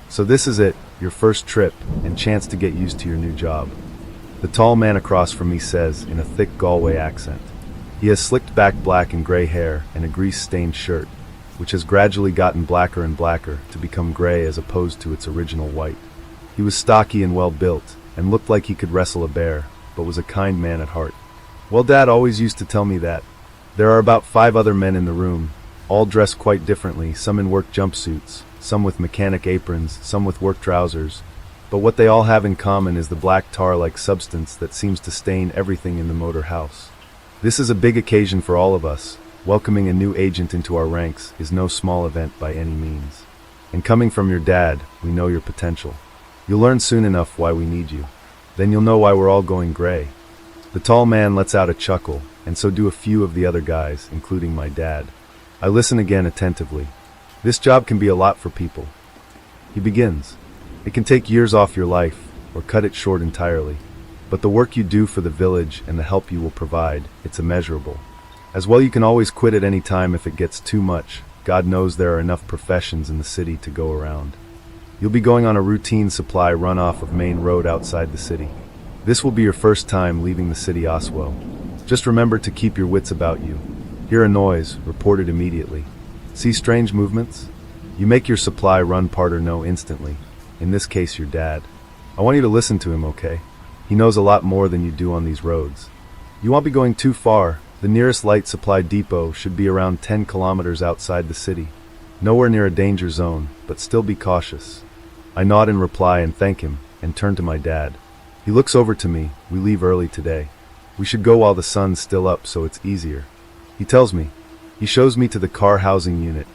"So this is it, your first trip, and chance to get used to your new job." The tall man across from me says, in a thick Galway accent. He has slicked back black and gray hair and a grease-stained shirt, which has gradually gotten blacker and blacker to become gray as opposed to its original white. He was stocky and well-built, and looked like he could wrestle a bear, but was a kind man at heart. Well, Dad always used to tell me that. There are about 5 other men in the room, all dressed quite differently, some in work jumpsuits, some with mechanic aprons, some with work trousers, but what they all have in common is the black tar-like substance that seems to stain everything in the motor house. This is a big occasion for all of us. Welcoming a new agent into our ranks is no small event by any means. And coming from your dad, we know your potential. You'll learn soon enough why we need you. Then you'll know why we're all going gray. The tall man lets out a chuckle, and so do a few of the other guys, including my dad. I listen again attentively. This job can be a lot for people. He begins. It can take years off your life, or cut it short entirely. But the work you do for the village and the help you will provide, it's immeasurable. As well, you can always quit at any time if it gets too much. God knows there are enough professions in the city to go around. You'll be going on a routine supply run off of Main Road outside the city. This will be your first time leaving the city Oswell. Just remember to keep your wits about you. Hear a noise, report it immediately. See strange movements? You make your supply run partner know instantly. In this case, your dad. I want you to listen to him, okay? He knows a lot more than you do on these roads. You won't be going too far. The nearest light supply depot should be around 10 kilometers outside the city. Nowhere near a danger zone, but still be cautious. I nod in reply and thank him, and turn to my dad. He looks over to me. We leave early today. We should go while the sun's still up so it's easier. He tells me. He shows me to the car housing unit,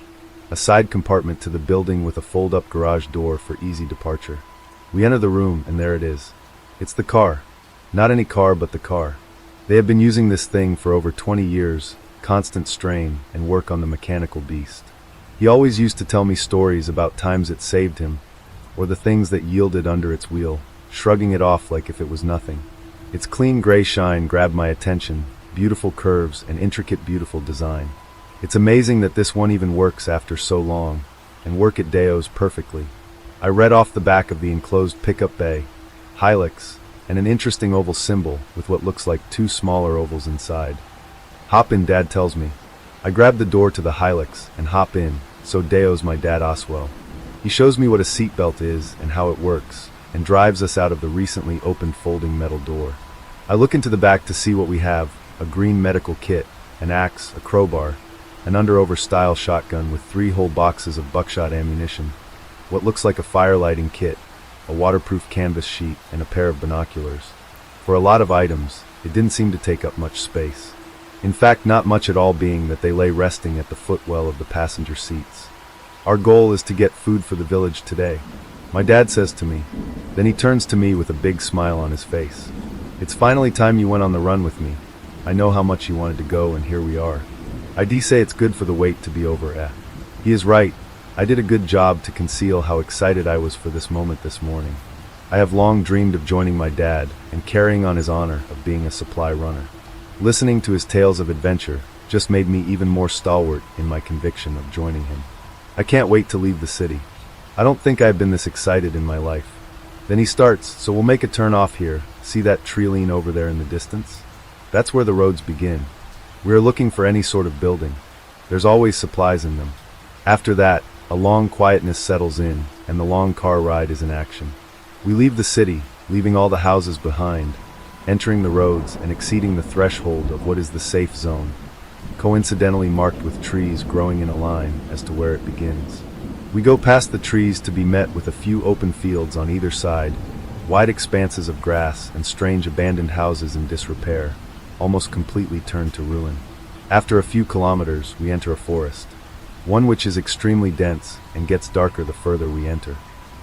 a side compartment to the building with a fold-up garage door for easy departure. We enter the room, and there it is. It's the car. Not any car, but the car. They have been using this thing for over 20 years, constant strain, and work on the mechanical beast. He always used to tell me stories about times it saved him, or the things that yielded under its wheel, shrugging it off like if it was nothing. Its clean gray shine grabbed my attention, beautiful curves and intricate beautiful design. It's amazing that this one even works after so long, and work it deos perfectly. I read off the back of the enclosed pickup bay, Hilux, and an interesting oval symbol with what looks like 2 smaller ovals inside. Hop in, Dad tells me. I grab the door to the Hilux and hop in, so deos my dad Oswell. He shows me what a seatbelt is and how it works, and drives us out of the recently opened folding metal door. I look into the back to see what we have: a green medical kit, an axe, a crowbar, an under-over-style shotgun with 3 whole boxes of buckshot ammunition, what looks like a fire lighting kit, a waterproof canvas sheet, and a pair of binoculars. For a lot of items, it didn't seem to take up much space. In fact, not much at all, being that they lay resting at the footwell of the passenger seats. Our goal is to get food for the village today, my dad says to me. Then he turns to me with a big smile on his face. It's finally time you went on the run with me. I know how much you wanted to go, and here we are. I say it's good for the wait to be over, eh? He is right. I did a good job to conceal how excited I was for this moment this morning. I have long dreamed of joining my dad and carrying on his honor of being a supply runner. Listening to his tales of adventure just made me even more stalwart in my conviction of joining him. I can't wait to leave the city. I don't think I've been this excited in my life. Then he starts, so we'll make a turn off here. See that tree lean over there in the distance? That's where the roads begin. We are looking for any sort of building. There's always supplies in them. After that, a long quietness settles in, and the long car ride is in action. We leave the city, leaving all the houses behind, entering the roads and exceeding the threshold of what is the safe zone, coincidentally marked with trees growing in a line as to where it begins. We go past the trees to be met with a few open fields on either side, wide expanses of grass and strange abandoned houses in disrepair, almost completely turned to ruin. After a few kilometers, we enter a forest, one which is extremely dense and gets darker the further we enter.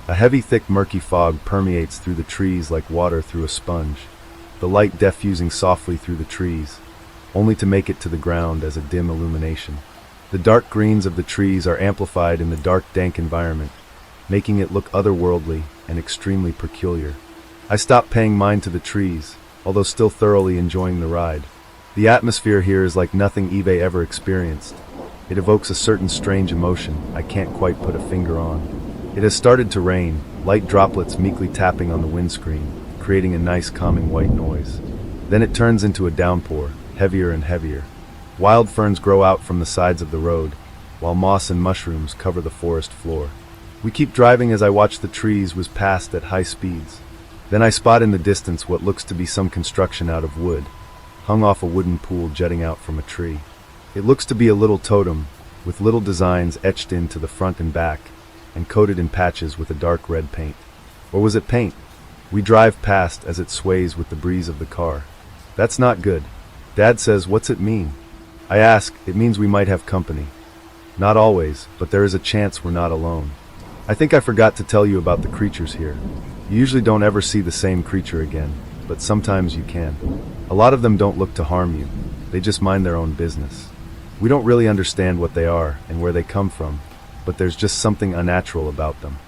A heavy, thick, murky fog permeates through the trees like water through a sponge, the light diffusing softly through the trees, only to make it to the ground as a dim illumination. The dark greens of the trees are amplified in the dark, dank environment, making it look otherworldly and extremely peculiar. I stop paying mind to the trees, although still thoroughly enjoying the ride. The atmosphere here is like nothing Eve ever experienced. It evokes a certain strange emotion I can't quite put a finger on. It has started to rain, light droplets meekly tapping on the windscreen, creating a nice calming white noise. Then it turns into a downpour, heavier and heavier. Wild ferns grow out from the sides of the road, while moss and mushrooms cover the forest floor. We keep driving as I watch the trees whiz past at high speeds. Then I spot in the distance what looks to be some construction out of wood, hung off a wooden pole jutting out from a tree. It looks to be a little totem, with little designs etched into the front and back, and coated in patches with a dark red paint. Or was it paint? We drive past as it sways with the breeze of the car. That's not good. Dad says, "What's it mean?" I ask. It means we might have company. Not always, but there is a chance we're not alone. I think I forgot to tell you about the creatures here. You usually don't ever see the same creature again, but sometimes you can. A lot of them don't look to harm you. They just mind their own business. We don't really understand what they are and where they come from, but there's just something unnatural about them.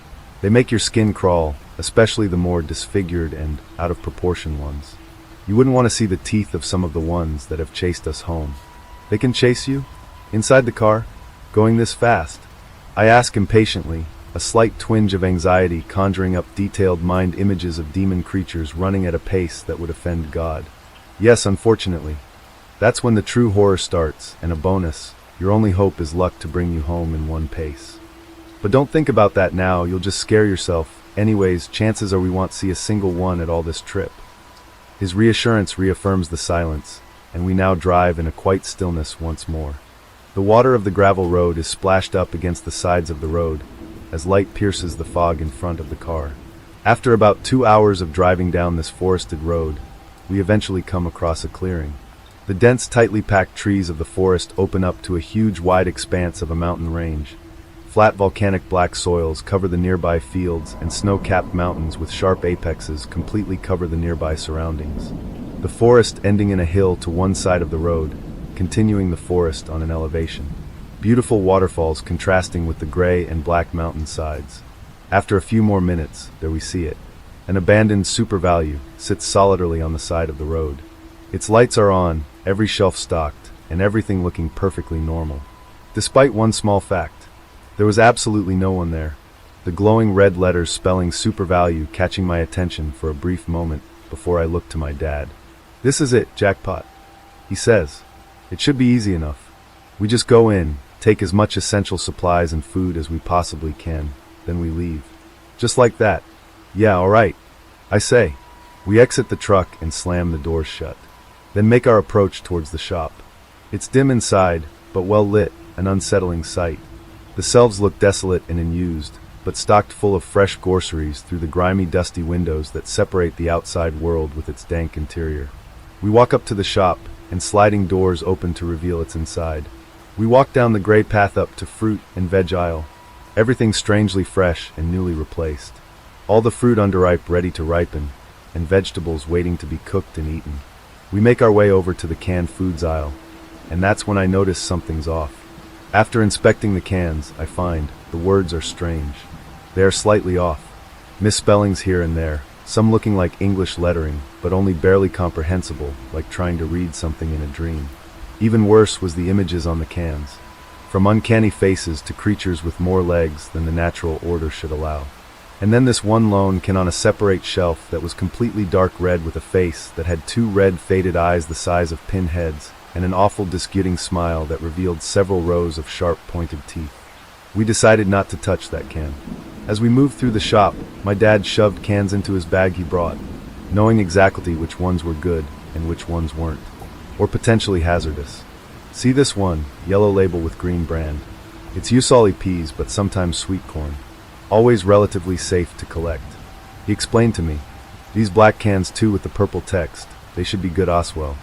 They make your skin crawl, especially the more disfigured and out of proportion ones. You wouldn't want to see the teeth of some of the ones that have chased us home. They can chase you? Inside the car? Going this fast? I ask impatiently, a slight twinge of anxiety conjuring up detailed mind images of demon creatures running at a pace that would offend God. Yes, unfortunately. That's when the true horror starts, and a bonus, your only hope is luck to bring you home in one pace. But don't think about that now, you'll just scare yourself. Anyways, chances are we won't see a single one at all this trip. His reassurance reaffirms the silence, and we now drive in a quiet stillness once more. The water of the gravel road is splashed up against the sides of the road, as light pierces the fog in front of the car. After about 2 hours of driving down this forested road, we eventually come across a clearing. The dense, tightly packed trees of the forest open up to a huge, wide expanse of a mountain range. Flat volcanic black soils cover the nearby fields, and snow-capped mountains with sharp apexes completely cover the nearby surroundings. The forest ending in a hill to one side of the road, continuing the forest on an elevation. Beautiful waterfalls contrasting with the gray and black mountain sides. After a few more minutes, there we see it. An abandoned super value sits solitarily on the side of the road. Its lights are on, every shelf stocked, and everything looking perfectly normal. Despite one small fact, there was absolutely no one there. The glowing red letters spelling super value catching my attention for a brief moment before I looked to my dad. "This is it, jackpot," he says. "It should be easy enough. We just go in, take as much essential supplies and food as we possibly can, then we leave." Just like that. "Yeah, all right," I say. We exit the truck and slam the doors shut, then make our approach towards the shop. It's dim inside, but well lit, an unsettling sight. The shelves look desolate and unused, but stocked full of fresh groceries through the grimy, dusty windows that separate the outside world with its dank interior. We walk up to the shop, and sliding doors open to reveal its inside. We walk down the gray path up to fruit and veg aisle. Everything strangely fresh and newly replaced. All the fruit underripe ready to ripen, and vegetables waiting to be cooked and eaten. We make our way over to the canned foods aisle, and that's when I notice something's off. After inspecting the cans, I find the words are strange. They are slightly off. Misspellings here and there, some looking like English lettering, but only barely comprehensible, like trying to read something in a dream. Even worse was the images on the cans. From uncanny faces to creatures with more legs than the natural order should allow. And then this one lone can on a separate shelf that was completely dark red with a face that had two red faded eyes the size of pinheads, and an awful disputing smile that revealed several rows of sharp pointed teeth. We decided not to touch that can. As we moved through the shop, my dad shoved cans into his bag he brought, knowing exactly which ones were good and which ones weren't, or potentially hazardous. See this one, yellow label with green brand. It's usually peas but sometimes sweet corn. Always relatively safe to collect. He explained to me, these black cans too with the purple text, they should be good Oswell.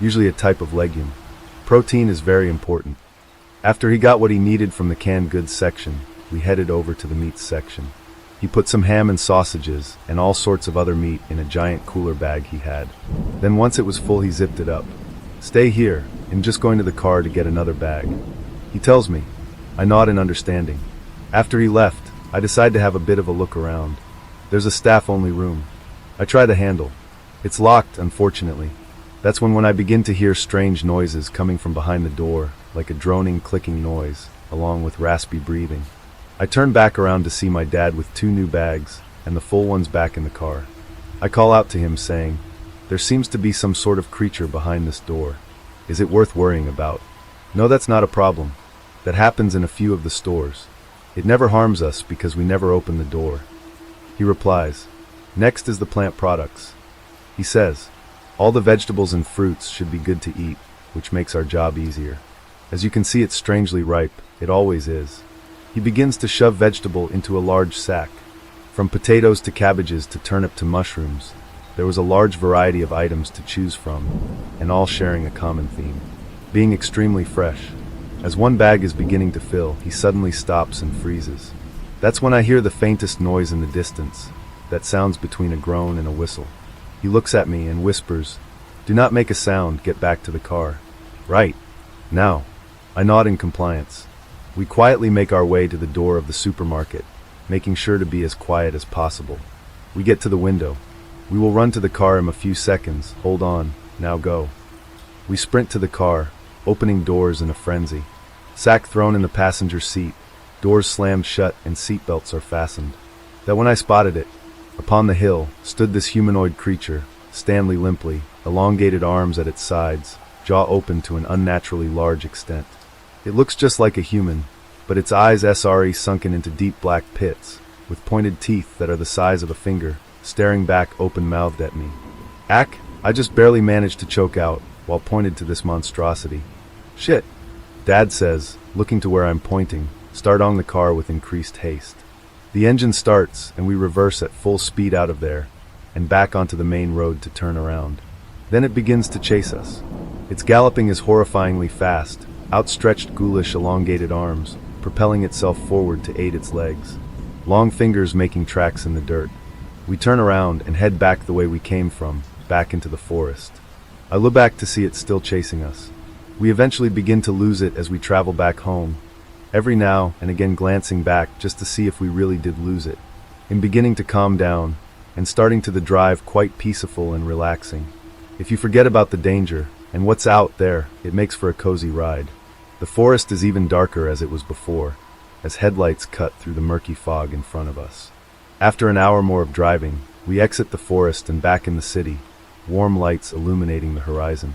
Usually a type of legume. Protein is very important. After he got what he needed from the canned goods section, we headed over to the meats section. He put some ham and sausages and all sorts of other meat in a giant cooler bag he had. Then once it was full he zipped it up. Stay here, I'm just going to the car to get another bag. He tells me. I nod in understanding. After he left, I decide to have a bit of a look around. There's a staff-only room. I try the handle. It's locked, unfortunately. That's when I begin to hear strange noises coming from behind the door, like a droning, clicking noise, along with raspy breathing. I turn back around to see my dad with two new bags, and the full ones back in the car. I call out to him saying, there seems to be some sort of creature behind this door. Is it worth worrying about? No, that's not a problem. That happens in a few of the stores. It never harms us because we never open the door. He replies, next is the plant products. He says, all the vegetables and fruits should be good to eat, which makes our job easier. As you can see, it's strangely ripe. It always is. He begins to shove vegetable into a large sack. From potatoes to cabbages to turnip to mushrooms, there was a large variety of items to choose from, and all sharing a common theme, being extremely fresh. As one bag is beginning to fill, he suddenly stops and freezes. That's when I hear the faintest noise in the distance, that sounds between a groan and a whistle. He looks at me and whispers, do not make a sound, get back to the car. Right. Now. I nod in compliance. We quietly make our way to the door of the supermarket, making sure to be as quiet as possible. We get to the window. We will run to the car in a few seconds. Hold on, now go. We sprint to the car, opening doors in a frenzy. Sack thrown in the passenger seat, doors slammed shut and seatbelts are fastened. That when I spotted it, upon the hill stood this humanoid creature, Stanley limply, elongated arms at its sides, jaw open to an unnaturally large extent. It looks just like a human, but its eyes are sunken into deep black pits, with pointed teeth that are the size of a finger, staring back open-mouthed at me. Ack, I just barely managed to choke out, while pointed to this monstrosity. Shit, Dad says, looking to where I'm pointing, starting the car with increased haste. The engine starts, and we reverse at full speed out of there, and back onto the main road to turn around. Then it begins to chase us. Its galloping is horrifyingly fast, outstretched ghoulish elongated arms, propelling itself forward to aid its legs. Long fingers making tracks in the dirt. We turn around and head back the way we came from, back into the forest. I look back to see it still chasing us. We eventually begin to lose it as we travel back home, every now and again glancing back just to see if we really did lose it. In beginning to calm down, and starting to the drive quite peaceful and relaxing. If you forget about the danger, and what's out there, it makes for a cozy ride. The forest is even darker as it was before, as headlights cut through the murky fog in front of us. After an hour more of driving, we exit the forest and back in the city, warm lights illuminating the horizon.